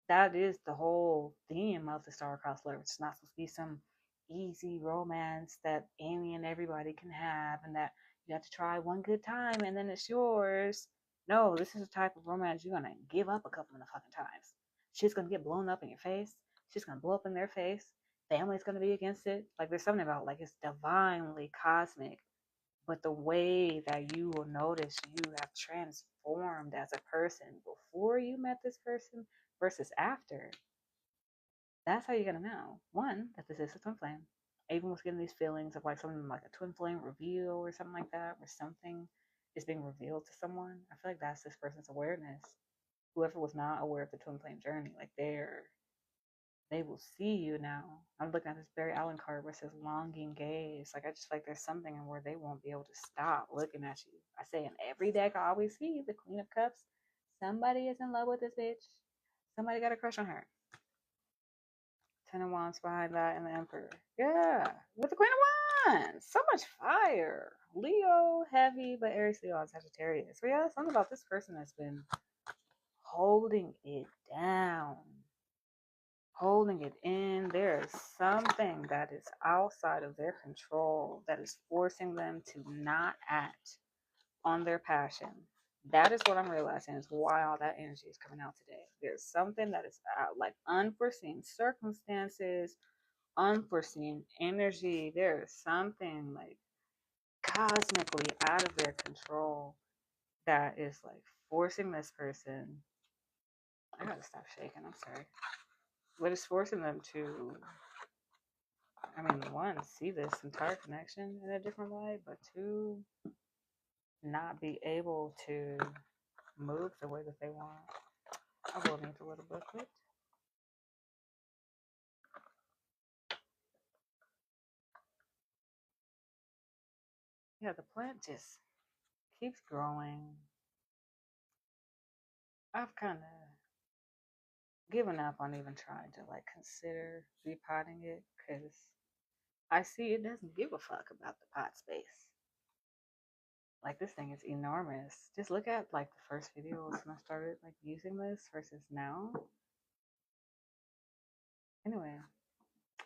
that is the whole theme of the star-crossed lovers. It's not supposed to be some easy romance that any and everybody can have, and that you have to try one good time and then it's yours. No, this is the type of romance you're gonna give up a couple of fucking times. Shit's gonna get blown up in your face. Shit's gonna blow up in their face. Family's gonna be against it. Like there's something about like it's divinely cosmic, but the way that you will notice you have transformed as a person before you met this person versus after, that's how you're gonna know. One, that this is a twin flame. I even was getting these feelings of like something like a twin flame reveal or something like that, where something is being revealed to someone. I feel like that's this person's awareness. Whoever was not aware of the twin flame journey, like they will see you now. I'm looking at this Barry Allen card where it says longing gaze. Like I just feel like there's something in where they won't be able to stop looking at you. I say in every deck I always see the Queen of Cups. Somebody is in love with this bitch. Somebody got a crush on her. Ten of Wands behind that, and the Emperor. Yeah, with the Queen of Wands. So much fire. Leo, heavy, but Aries, Leo, and Sagittarius. So yeah, something about this person that's been holding it down, holding it in. There is something that is outside of their control that is forcing them to not act on their passion. That is what I'm realizing is why all that energy is coming out today. There's something that is out, like unforeseen circumstances, unforeseen energy. There is something like cosmically out of their control that is like forcing this person. I gotta stop shaking, I'm sorry. But it's forcing them to, I mean, one, see this entire connection in a different light, but two, not be able to move the way that they want. I will need a little booklet. Yeah, the plant just keeps growing. I've kind of given up on even trying to like consider repotting it because I see it doesn't give a fuck about the pot space. Like this thing is enormous. Just look at like the first videos when I started like using this versus now. Anyway,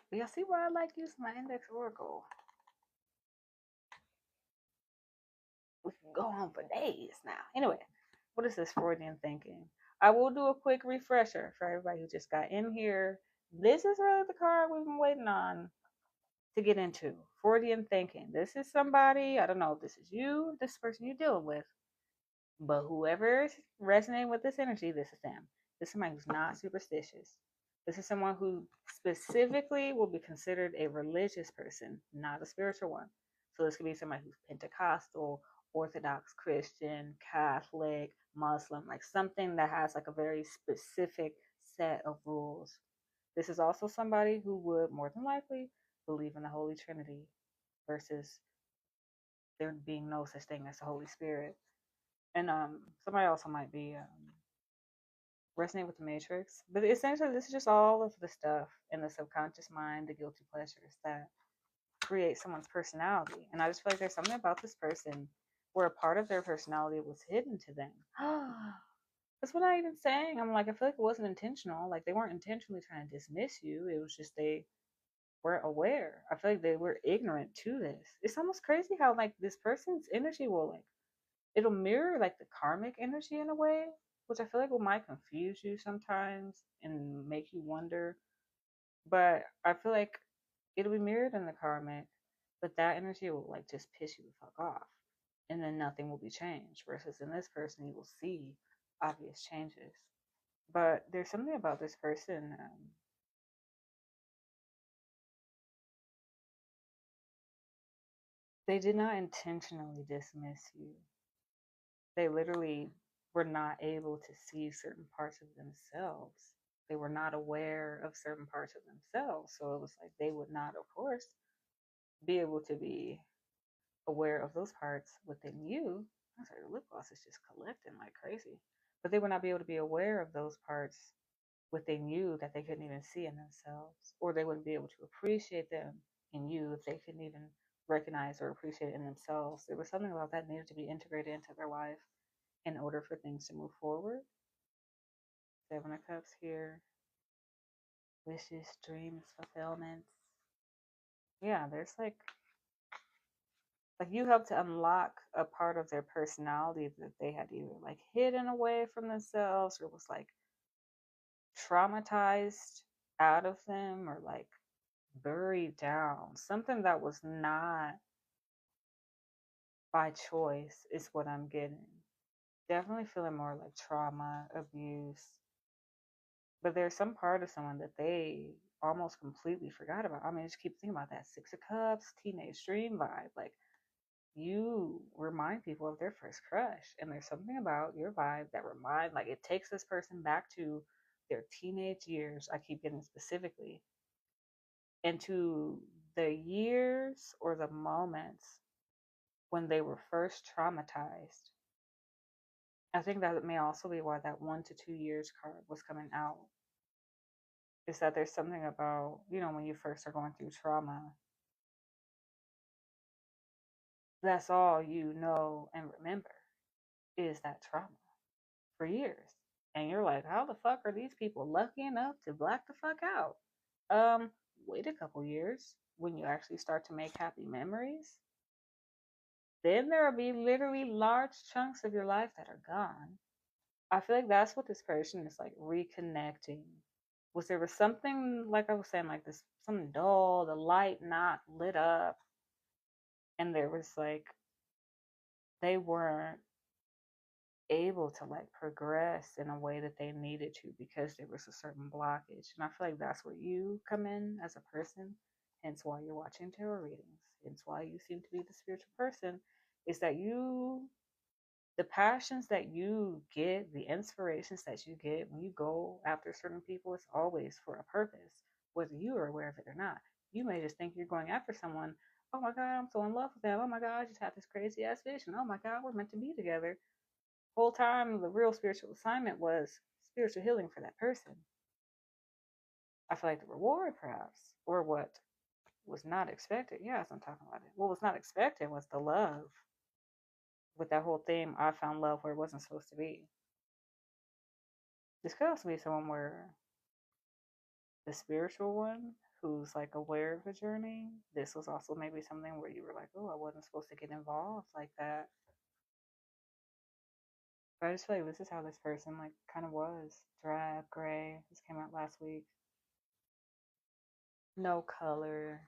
but y'all see why I like using my index oracle. go on for days now. Anyway, what is this Freudian thinking? I will do a quick refresher for everybody who just got in here. This is really the card we've been waiting on to get into. Freudian thinking. This is somebody, I don't know if this is you, this person you're dealing with, but whoever is resonating with this energy, this is them. This is somebody who's not superstitious. This is someone who specifically will be considered a religious person, not a spiritual one. So this could be somebody who's Pentecostal, Orthodox Christian, Catholic, Muslim, like something that has like a very specific set of rules. This is also somebody who would more than likely believe in the Holy Trinity versus there being no such thing as the Holy Spirit. And somebody also might be resonate with the Matrix. But essentially, this is just all of the stuff in the subconscious mind, the guilty pleasures that create someone's personality. And I just feel like there's something about this person where a part of their personality was hidden to them. That's what I'm even saying. I'm like, I feel like it wasn't intentional. Like they weren't intentionally trying to dismiss you. It was just they weren't aware. I feel like they were ignorant to this. It's almost crazy how like this person's energy will like it'll mirror like the karmic energy in a way, which I feel like will might confuse you sometimes and make you wonder. But I feel like it'll be mirrored in the karmic, but that energy will like just piss you the fuck off. And then nothing will be changed. Versus in this person, you will see obvious changes. But there's something about this person. They did not intentionally dismiss you. They literally were not able to see certain parts of themselves. They were not aware of certain parts of themselves. So it was like they would not, of course, be able to be aware of those parts within you. I'm sorry, the lip gloss is just collecting like crazy. But they would not be able to be aware of those parts within you that they couldn't even see in themselves. Or they wouldn't be able to appreciate them in you if they couldn't even recognize or appreciate it in themselves. There was something about that needed to be integrated into their life in order for things to move forward. Seven of Cups here. Wishes, dreams, fulfillments. Yeah, there's like you help to unlock a part of their personality that they had either like hidden away from themselves or was like traumatized out of them or like buried down. Something that was not by choice is what I'm getting. Definitely feeling more like trauma, abuse. But there's some part of someone that they almost completely forgot about. I mean, just keep thinking about that Six of Cups, teenage dream vibe. Like, you remind people of their first crush. And there's something about your vibe that like, it takes this person back to their teenage years. I keep getting specifically into the years or the moments when they were first traumatized. I think that may also be why that 1 to 2 years card was coming out. Is that there's something about, when you first are going through trauma, that's all you know and remember is that trauma for years. And you're like, how the fuck are these people lucky enough to black the fuck out? Wait a couple years when you actually start to make happy memories. Then there will be literally large chunks of your life that are gone. I feel like that's what this person is like reconnecting. Was there was something, like I was saying, like this, something dull, the light not lit up, and there was like they weren't able to like progress in a way that they needed to because there was a certain blockage. And I feel like that's where you come in as a person, hence why you're watching tarot readings, hence why you seem to be the spiritual person, is that the passions that you get, the inspirations that you get when you go after certain people, it's always for a purpose, whether you are aware of it or not. You may just think you're going after someone. Oh my God, I'm so in love with them. Oh my God, I just had this crazy ass vision. Oh my God, we're meant to be together. Whole time, the real spiritual assignment was spiritual healing for that person. I feel like the reward, perhaps, or what was not expected. Yes, I'm talking about it. What was not expected was the love. With that whole theme, I found love where it wasn't supposed to be. This could also be someone where the spiritual one who's like aware of the journey, this was also maybe something where you were like, oh, I wasn't supposed to get involved like that. But I just feel like this is how this person like kind of was. Drab, gray. This came out last week. No color.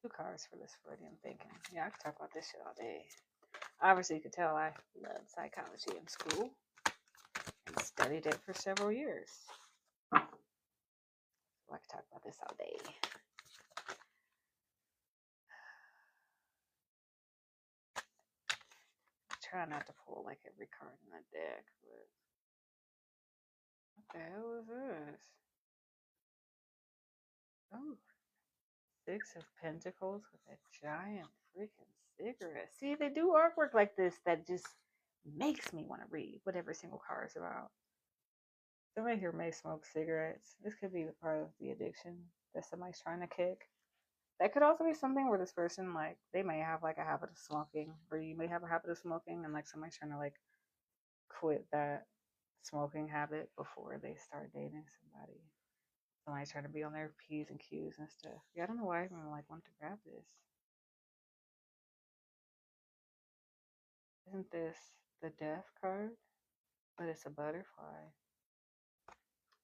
Two cards for this Freudian thinking. Yeah, I could talk about this shit all day. Obviously, you could tell I loved psychology in school and studied it for several years. So I could talk about this all day. Try not to pull like every card in the deck, but what the hell is this? Oh, Six of Pentacles with a giant freaking cigarette. See, they do artwork like this that just makes me want to read what every single card is about. Somebody here may smoke cigarettes. This could be part of the addiction that somebody's trying to kick. That could also be something where this person, like, they may have like a habit of smoking, or you may have a habit of smoking, and like somebody's trying to like quit that smoking habit before they start dating somebody. Somebody's trying to be on their P's and Q's and stuff. Yeah, I don't know why I even like want to grab this. Isn't this the death card? But it's a butterfly.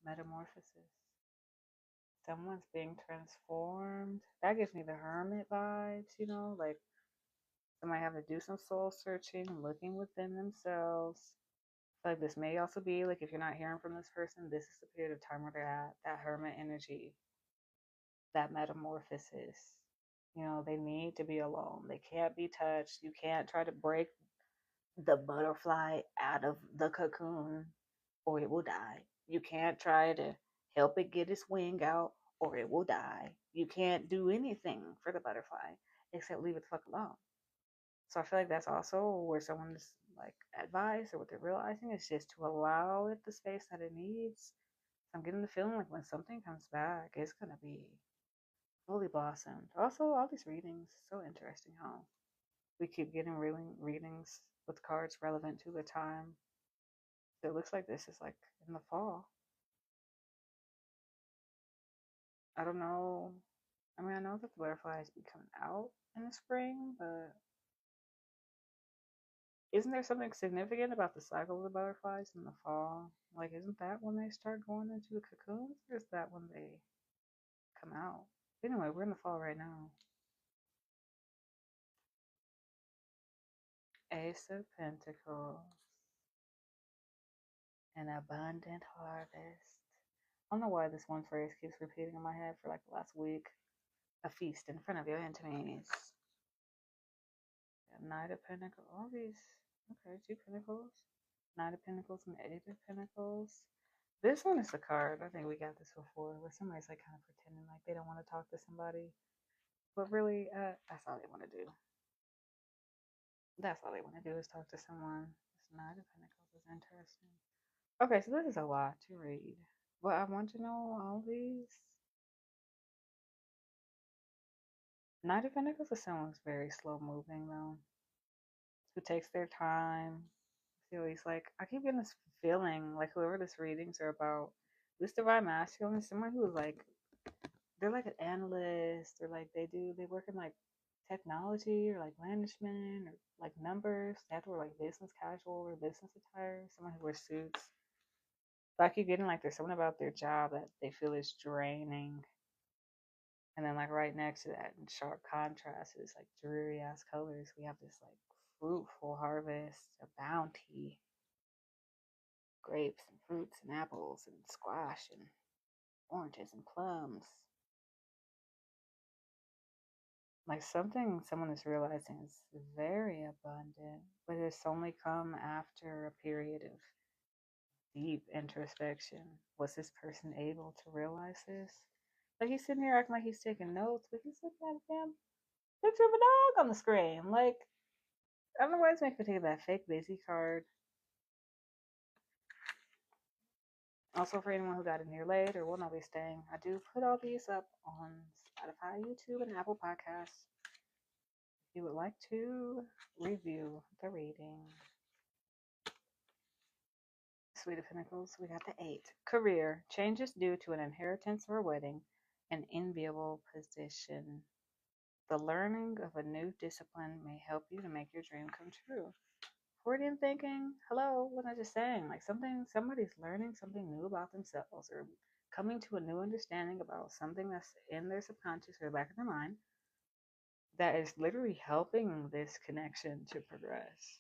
Metamorphosis. Someone's being transformed. That gives me the hermit vibes, you know, like somebody have to do some soul searching, looking within themselves. Like this may also be like if you're not hearing from this person, this is the period of time where they're at, that hermit energy, that metamorphosis. You know, they need to be alone. They can't be touched. You can't try to break the butterfly out of the cocoon or it will die. You can't try to help it get its wing out or it will die. You can't do anything for the butterfly except leave it the fuck alone. So I feel like that's also where someone's like advice or what they're realizing is just to allow it the space that it needs. I'm getting the feeling like when something comes back, it's gonna be fully blossomed. Also, all these readings, so interesting how we keep getting readings with cards relevant to the time. So it looks like this is like in the fall. I don't know. I mean, I know that the butterflies be coming out in the spring, but isn't there something significant about the cycle of the butterflies in the fall? Like, isn't that when they start going into the cocoons, or is that when they come out? Anyway, we're in the fall right now. Ace of Pentacles, an abundant harvest. I don't know why this one phrase keeps repeating in my head for like the last week. A feast in front of your enemies. Knight of Pentacles. All these. Okay, two Pentacles. Knight of Pentacles and Eight of Pentacles. This one is a card. I think we got this before, where somebody's like kind of pretending like they don't want to talk to somebody, but really, that's all they want to do. That's all they want to do is talk to someone. This Knight of Pentacles is interesting. Okay, so this is a lot to read, but I want to know all these. Knight of Pentacles is someone who's very slow moving though, who takes their time. So he's like, I keep getting this feeling like whoever this readings are about, this divine masculine is someone who's like, they're like an analyst or like they work in like technology or like management or like numbers. They have to wear like business casual or business attire. Someone who wears suits. But I keep getting like there's something about their job that they feel is draining. And then like right next to that in sharp contrast is like dreary ass colors. We have this like fruitful harvest, a bounty, grapes and fruits and apples and squash and oranges and plums. Like something someone is realizing is very abundant, but it's only come after a period of deep introspection. Was this person able to realize this? Like he's sitting here acting like he's taking notes, but he's looking at a damn picture of a dog on the screen. Like, I don't know why it's making me think of that fake busy card. Also, for anyone who got in here late or will not be staying, I do put all these up on Spotify, YouTube, and Apple Podcasts. If you would like to review the reading. Suite of Pentacles, we got the 8. Career, changes due to an inheritance or a wedding, an enviable position. The learning of a new discipline may help you to make your dream come true. Freudian thinking, hello, what I just saying? Like somebody's learning something new about themselves or coming to a new understanding about something that's in their subconscious or back of their mind that is literally helping this connection to progress.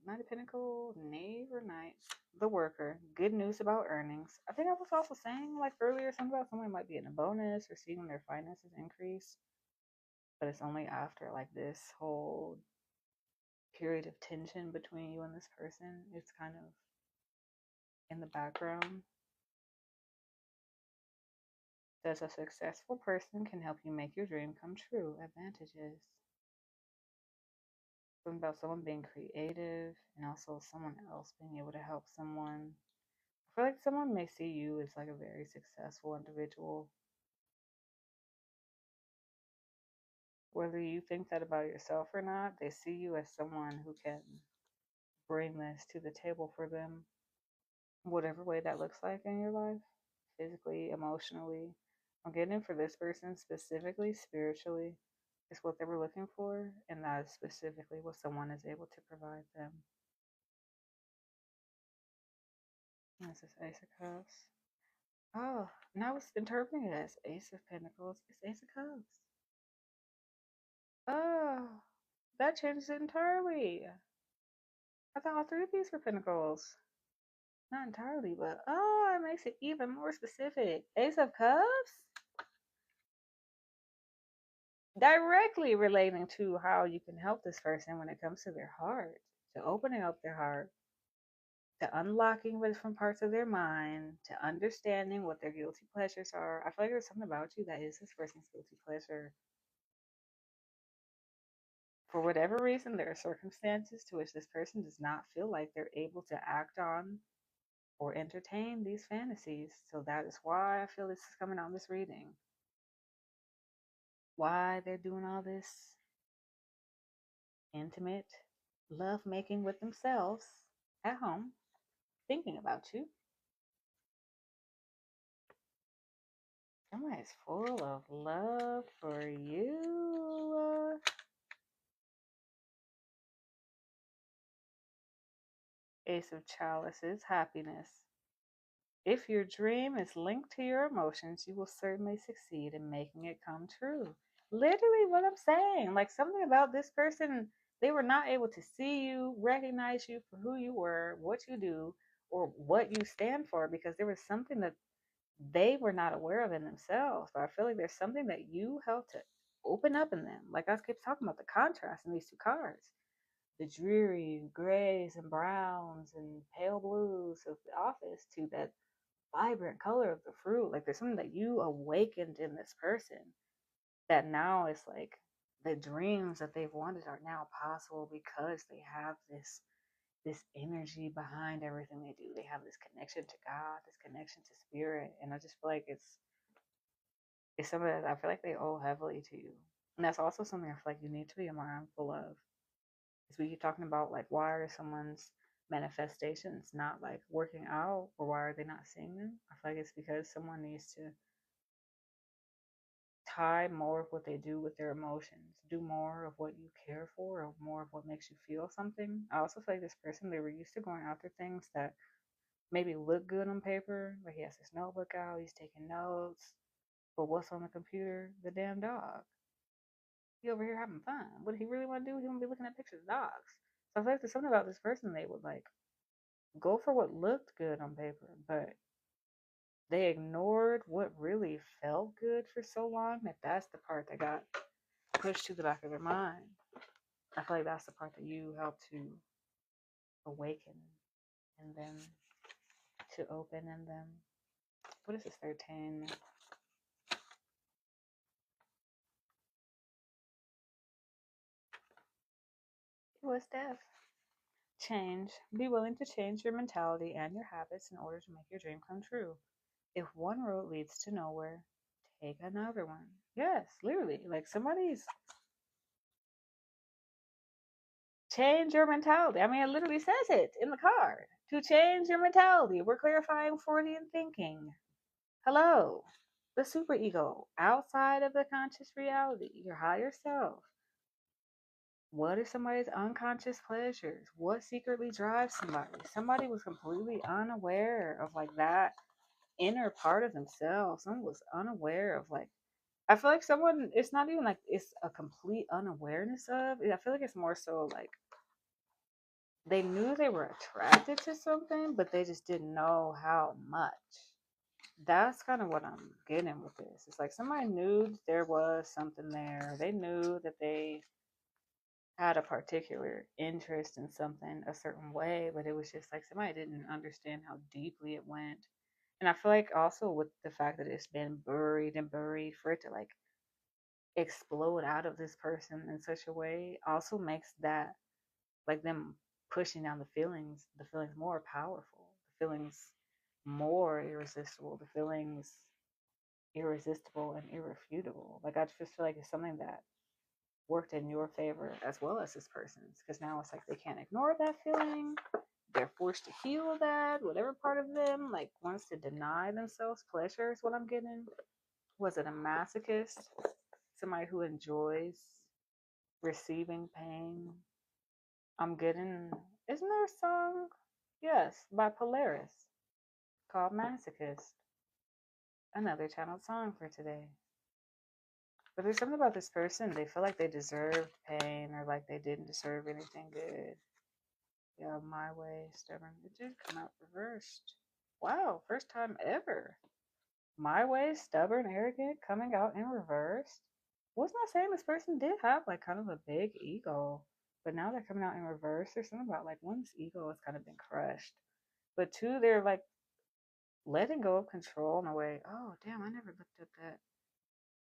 Knight of Pentacles, Knave or Knight, the worker, good news about earnings. I think I was also saying like earlier something about someone might be getting a bonus or seeing their finances increase, but it's only after like this whole period of tension between you and this person. It's kind of in the background. Says a successful person can help you make your dream come true. Advantages. Something about someone being creative and also someone else being able to help someone. I feel like someone may see you as like a very successful individual. Whether you think that about yourself or not, they see you as someone who can bring this to the table for them, whatever way that looks like in your life, physically, emotionally. I'm getting for this person specifically, spiritually, is what they were looking for, and that is specifically what someone is able to provide them. This is Ace of Cups. Oh, now I was interpreting it as Ace of Pentacles. It's Ace of Cups. Oh, that changes it entirely. I thought all three of these were Pentacles. Not entirely, but oh, it makes it even more specific. Ace of Cups? Directly relating to how you can help this person when it comes to their heart, to opening up their heart, to unlocking different parts of their mind, to understanding what their guilty pleasures are. I feel like there's something about you that is this person's guilty pleasure. For whatever reason, there are circumstances to which this person does not feel like they're able to act on or entertain these fantasies. So that is why I feel this is coming on this reading. Why they're doing all this intimate love making with themselves at home, thinking about you. Someone is full of love for you. Ace of Chalices, happiness. If your dream is linked to your emotions, you will certainly succeed in making it come true. Literally what I'm saying. Like something about this person, they were not able to see you, recognize you for who you were, what you do, or what you stand for, because there was something that they were not aware of in themselves. But I feel like there's something that you helped to open up in them. Like I keep talking about the contrast in these two cards. The dreary grays and browns and pale blues of the office to that vibrant color of the fruit. Like there's something that you awakened in this person that now is like the dreams that they've wanted are now possible because they have this energy behind everything they do. They have this connection to God, this connection to spirit, and I just feel like it's something that I feel like they owe heavily to you. And that's also something I feel like you need to be mindful of. As we keep talking about like why are someone's manifestations not like working out, or why are they not seeing them? I feel like it's because someone needs to tie more of what they do with their emotions, do more of what you care for, or more of what makes you feel something. I also feel like this person, they were used to going after things that maybe look good on paper. Like he has his notebook out, he's taking notes, but what's on the computer? The damn dog. He over here having fun. What he really want to do? He want to be looking at pictures of dogs. So I feel like there's something about this person, they would like go for what looked good on paper, but they ignored what really felt good for so long that that's the part that got pushed to the back of their mind. I feel like that's the part that you help to awaken in them, to open in them. What is this 13? What's death? Change. Be willing to change your mentality and your habits in order to make your dream come true. If one road leads to nowhere, take another one. Yes, literally. Like somebody's change your mentality. I mean, it literally says it in the card. To change your mentality. We're clarifying Freudian thinking. Hello. the super ego, outside of the conscious reality, your higher self. What are somebody's unconscious pleasures? What secretly drives somebody? Somebody was completely unaware of like that inner part of themselves. Someone was unaware of like, I feel like someone, it's not even like it's a complete unawareness of. I feel like it's more so like they knew they were attracted to something, but they just didn't know how much. That's kind of what I'm getting with this. It's like somebody knew there was something there. They knew that they had a particular interest in something a certain way, but it was just like somebody didn't understand how deeply it went. And I feel like also with the fact that it's been buried and buried, for it to like explode out of this person in such a way also makes that like them pushing down the feelings more powerful, the feelings more irresistible, the feelings irresistible and irrefutable. Like I just feel like it's something that worked in your favor as well as this person's, because now it's like they can't ignore that feeling. They're forced to heal that. Whatever part of them like wants to deny themselves pleasure is what I'm getting. Was it a masochist? Somebody who enjoys receiving pain? I'm getting. Isn't there a song? Yes, by Polaris called Masochist. Another channeled song for today. But there's something about this person, they feel like they deserved pain or like they didn't deserve anything good. Yeah, my way, stubborn. It did come out reversed. Wow, first time ever. My way, stubborn, arrogant, coming out in reverse. Wasn't I saying this person did have like kind of a big ego? But now they're coming out in reverse. There's something about like one's ego has kind of been crushed. But two, they're like letting go of control in a way. Oh, damn, I never looked at that.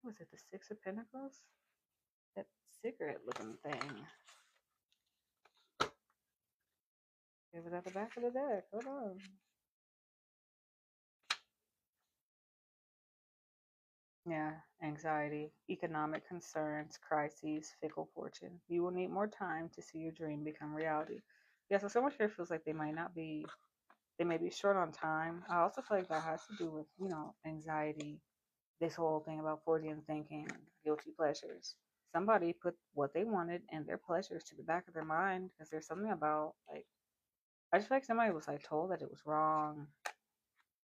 Was it the Six of Pentacles? That cigarette looking thing. It was at the back of the deck. Hold on. Yeah, anxiety, economic concerns, crises, fickle fortune. You will need more time to see your dream become reality. Yeah, so someone here feels like they might not be, they may be short on time. I also feel like that has to do with, anxiety, this whole thing about Freudian thinking, guilty pleasures. Somebody put what they wanted and their pleasures to the back of their mind because there's something about, like, I just feel like somebody was, like, told that it was wrong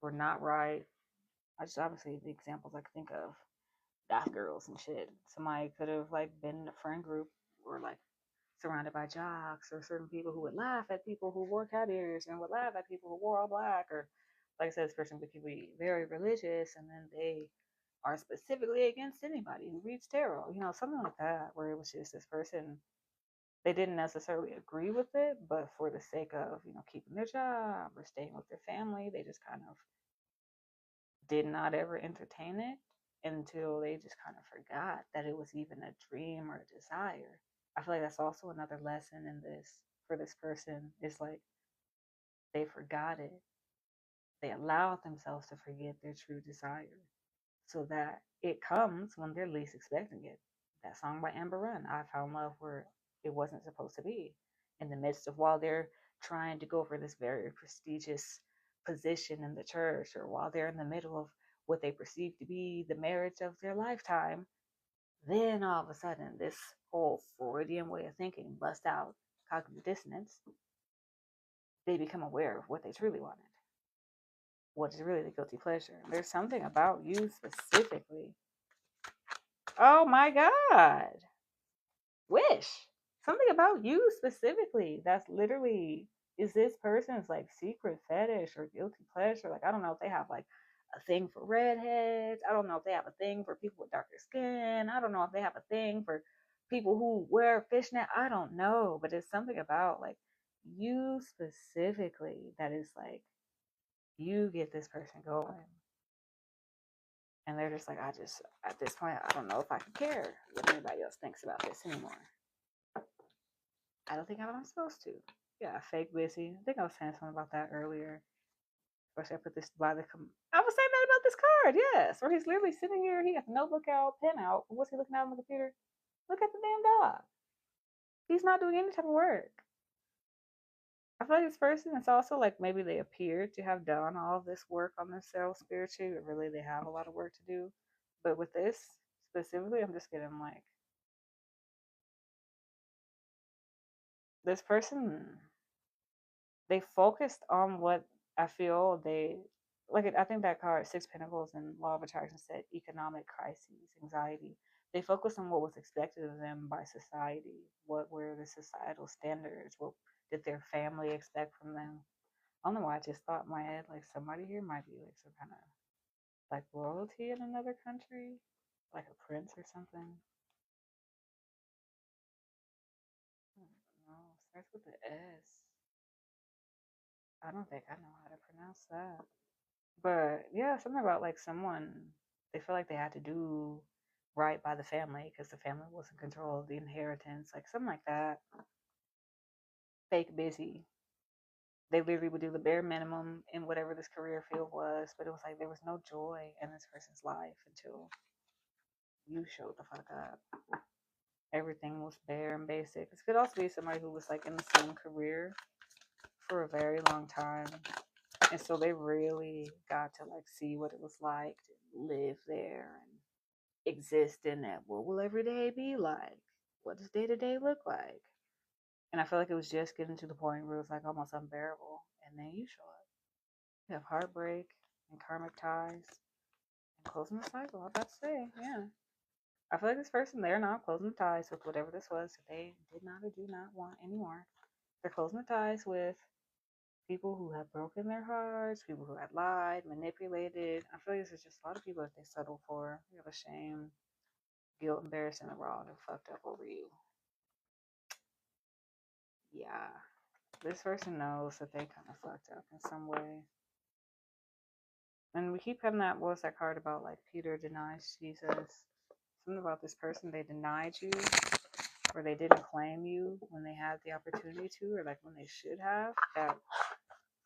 or not right. I just obviously the examples I could think of goth girls and shit. Somebody could have like been in a friend group or like surrounded by jocks or certain people who would laugh at people who wore cat ears and would laugh at people who wore all black, or like I said, this person could be very religious and then they are specifically against anybody who reads tarot, something like that, where it was just this person, they didn't necessarily agree with it, but for the sake of, keeping their job or staying with their family, they just kind of did not ever entertain it until they just kind of forgot that it was even a dream or a desire. I feel like that's also another lesson in this for this person. It's like they forgot it. They allowed themselves to forget their true desire so that it comes when they're least expecting it. That song by Amber Run, I found love where it wasn't supposed to be. In the midst of while they're trying to go for this very prestigious position in the church, or while they're in the middle of what they perceive to be the marriage of their lifetime, then all of a sudden this whole Freudian way of thinking busts out, cognitive dissonance. They become aware of what they truly wanted, what is really the guilty pleasure. There's something about you specifically. Oh my God. Wish. Something about you specifically that's literally is this person's like secret fetish or guilty pleasure. Like, I don't know if they have like a thing for redheads. I don't know if they have a thing for people with darker skin. I don't know if they have a thing for people who wear fishnet. I don't know. But it's something about like you specifically that is like you get this person going. And they're just like, I just, at this point, I don't know if I can care what anybody else thinks about this anymore. I don't think I'm supposed to. Yeah, fake busy. I think I was saying something about that earlier. Especially I put this by the. I was saying that about this card, yes. Where he's literally sitting here, he got the notebook out, pen out. What's he looking at on the computer? Look at the damn dog. He's not doing any type of work. I feel like this person, it's also like maybe they appear to have done all of this work on themselves spiritually, but really they have a lot of work to do. But with this specifically, I'm just getting like this person, they focused on what I feel they like. I think that card, Six Pentacles and Law of Attraction, said economic crises, anxiety. They focused on what was expected of them by society. What were the societal standards? What did their family expect from them? I don't know why I just thought in my head like somebody here might be like some kind of like royalty in another country, like a prince or something. I don't know. Starts with the S. I don't think I know how to pronounce that. But yeah, something about like someone they feel like they had to do right by the family because the family was in control of the inheritance, like something like that. Fake busy. They literally would do the bare minimum in whatever this career field was, but it was like there was no joy in this person's life until you showed the fuck up. Everything was bare and basic. This could also be somebody who was like in the same career for a very long time. And so they really got to like see what it was like to live there and exist in that. What will every day be like? What does day to day look like? And I feel like it was just getting to the point where it was like almost unbearable. And then you show up. You have heartbreak and karmic ties and closing the cycle. I'm about to say, yeah. I feel like this person, they're not closing the ties with whatever this was that they did not or do not want anymore. They're closing the ties with people who have broken their hearts, people who had lied, manipulated. I feel like this is just a lot of people that they settle for. They have a shame, guilt, embarrassment, and wrong and fucked up over you. Yeah. This person knows that they kind of fucked up in some way. And we keep having that, what's that card about? Like Peter denies Jesus. Something about this person, they denied you, or they didn't claim you when they had the opportunity to, or like when they should have, that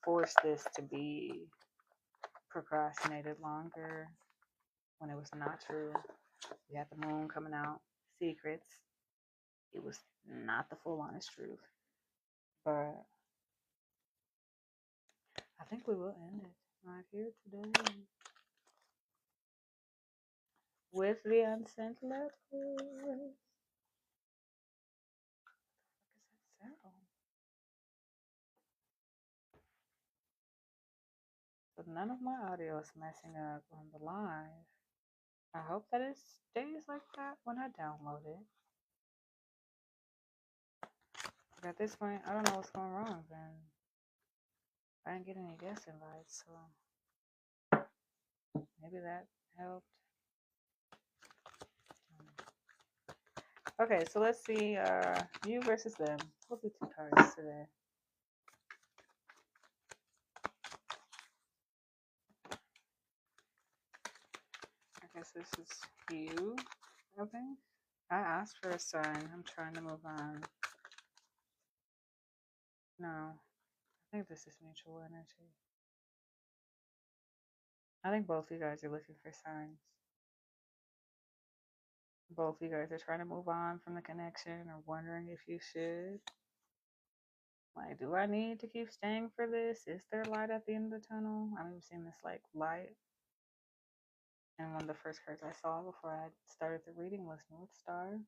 forced this to be procrastinated longer when it was not true. We had the moon coming out, secrets. It was not the full honest truth. But I think we will end it right here today with the unsent letter. What is that sound? So none of my audio is messing up on the live. I hope that it stays like that when I download it. But at this point, I don't know what's going wrong. Then I didn't get any guest invites, so maybe that helped. Okay, so let's see. You versus them. We'll do 2 cards today. I guess this is you. I think I asked for a sign. I'm trying to move on. No, I think this is mutual energy. I think both you guys are looking for signs. Both you guys are trying to move on from the connection or wondering if you should. Like, do I need to keep staying for this? Is there light at the end of the tunnel? I've never seen this like light. And one of the first cards I saw before I started the reading was North Star.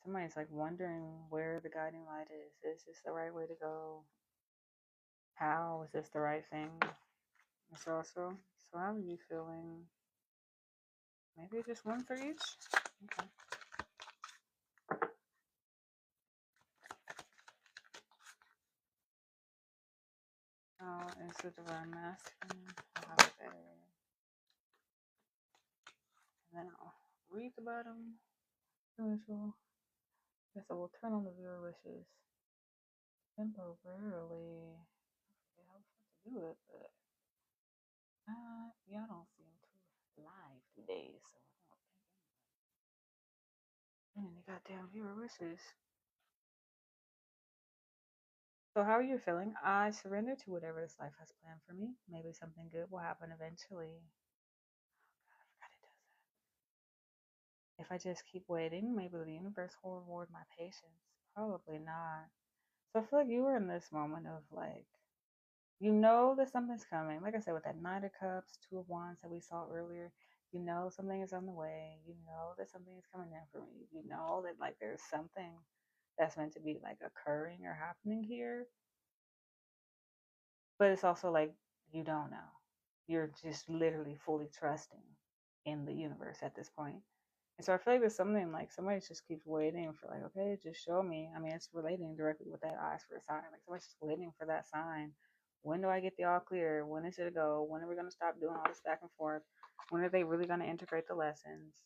Somebody's like wondering where the guiding light is. Is this the right way to go? How is this the right thing? It's also, so how are you feeling? Maybe just one for each? Okay. Oh, is the divine masculine? I'll have it there. And then I'll read the bottom. Usual. Guess I will turn on the viewer wishes temporarily. I forget how to do it, but y'all don't seem too live today, so I don't think any goddamn viewer wishes. So how are you feeling? I surrender to whatever this life has planned for me. Maybe something good will happen eventually. God, I forgot it does that. If I just keep waiting, maybe the universe will reward my patience. Probably not. So I feel like you were in this moment of like, you know that something's coming. Like I said, with that Knight of Cups, Two of Wands that we saw earlier, you know something is on the way. You know that something is coming in for me. You know that like there's something that's meant to be like occurring or happening here. But it's also like you don't know. You're just literally fully trusting in the universe at this point. And so I feel like there's something like somebody just keeps waiting for like, okay, just show me. I mean, it's relating directly with that eyes for a sign. Like somebody's just waiting for that sign. When do I get the all clear? When is it a go? When are we gonna stop doing all this back and forth? When are they really gonna integrate the lessons?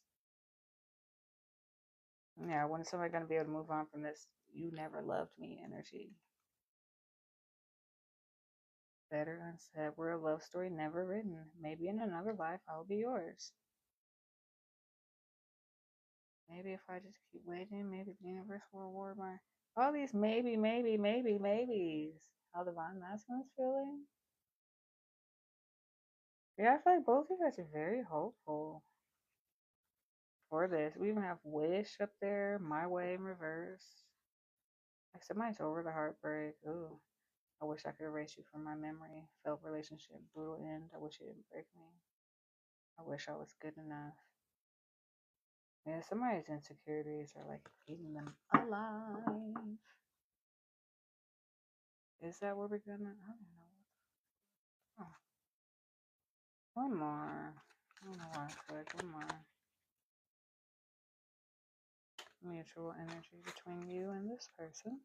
Yeah, when is somebody gonna be able to move on from this you never loved me energy? Better unsaid. We're a love story never written. Maybe in another life I'll be yours. Maybe if I just keep waiting, maybe the universe will reward my all these maybes. How divine masculine's feeling? Yeah, I feel like both of you guys are very hopeful for this. We even have wish up there, my way in reverse. Like somebody's over the heartbreak. Ooh. I wish I could erase you from my memory. Failed relationship, brutal end. I wish you didn't break me. I wish I was good enough. Yeah, somebody's insecurities are like eating them alive. Is that what we're gonna? I don't know. Oh, one more. I don't know why I clicked. One more. Mutual energy between you and this person.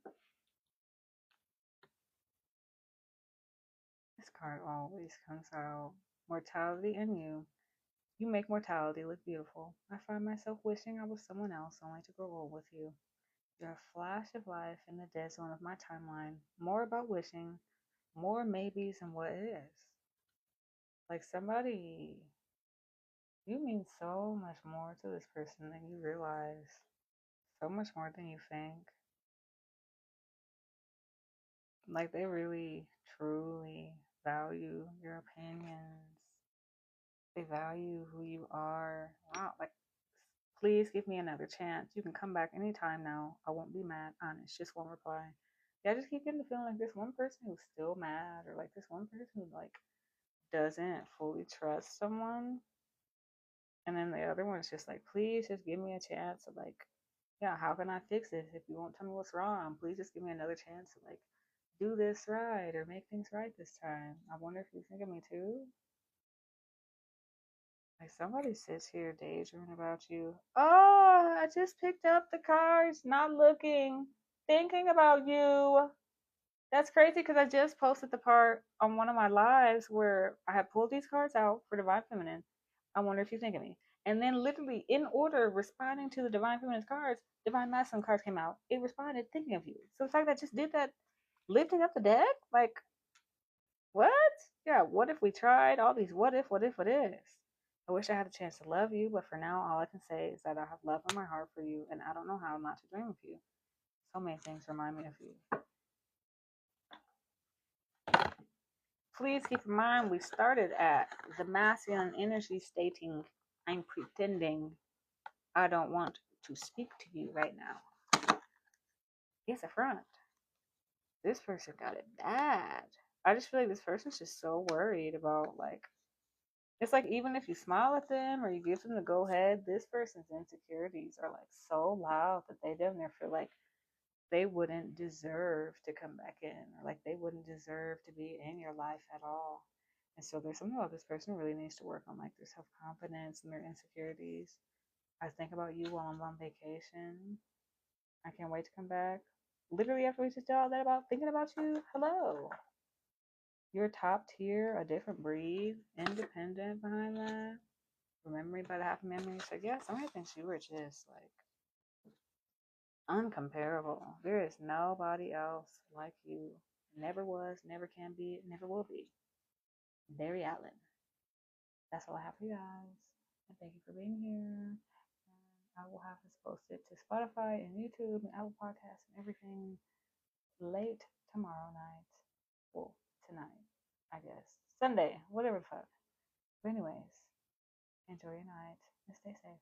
This card always comes out. Mortality and you. You make mortality look beautiful. I find myself wishing I was someone else only to grow old with you. You're a flash of life in the dead zone of my timeline. More about wishing, more maybes than what is. Like somebody, you mean so much more to this person than you realize. So much more than you think. Like they really, truly value your opinions. They value who you are. Wow, like please give me another chance. You can come back anytime now. I won't be mad. Honest, just one reply. Yeah, I just keep getting the feeling like this one person who's still mad, or like this one person who like doesn't fully trust someone, and then the other one's just like, please just give me a chance to like, yeah, how can I fix this? If you won't tell me what's wrong, please just give me another chance to like do this right or make things right this time. I wonder if you think of me too. Like somebody sits here daydreaming about you. Oh, I just picked up the cards, not looking, thinking about you. That's crazy because I just posted the part on one of my lives where I had pulled these cards out for Divine Feminine. I wonder if you think of me. And then literally in order, responding to the Divine Feminine cards, Divine Masculine cards came out. It responded thinking of you. So the fact that I just did that, lifting up the deck, like, what? Yeah, what if we tried all these what ifs? I wish I had a chance to love you, but for now, all I can say is that I have love in my heart for you, and I don't know how not to dream of you. So many things remind me of you. Please keep in mind we started at the masculine energy stating, I'm pretending I don't want to speak to you right now. It's a front. This person got it bad. I just feel like this person's just so worried about like, it's like even if you smile at them or you give them the go ahead, this person's insecurities are like so loud that they damn near feel like they wouldn't deserve to come back in, or like they wouldn't deserve to be in your life at all. And so there's something about this person really needs to work on, like their self confidence and their insecurities. I think about you while I'm on vacation. I can't wait to come back. Literally, after we just did all that about thinking about you, hello. You're top tier, a different breed, independent behind that. Remember me by the half memory. So, yeah, somebody thinks you were just like uncomparable. There is nobody else like you. Never was, never can be, never will be. Barry Allen. That's all I have for you guys. And thank you for being here. And I will have this posted to Spotify and YouTube and Apple Podcasts and everything late tomorrow night. Well, tonight, I guess. Sunday, whatever the fuck. But anyways, enjoy your night and stay safe.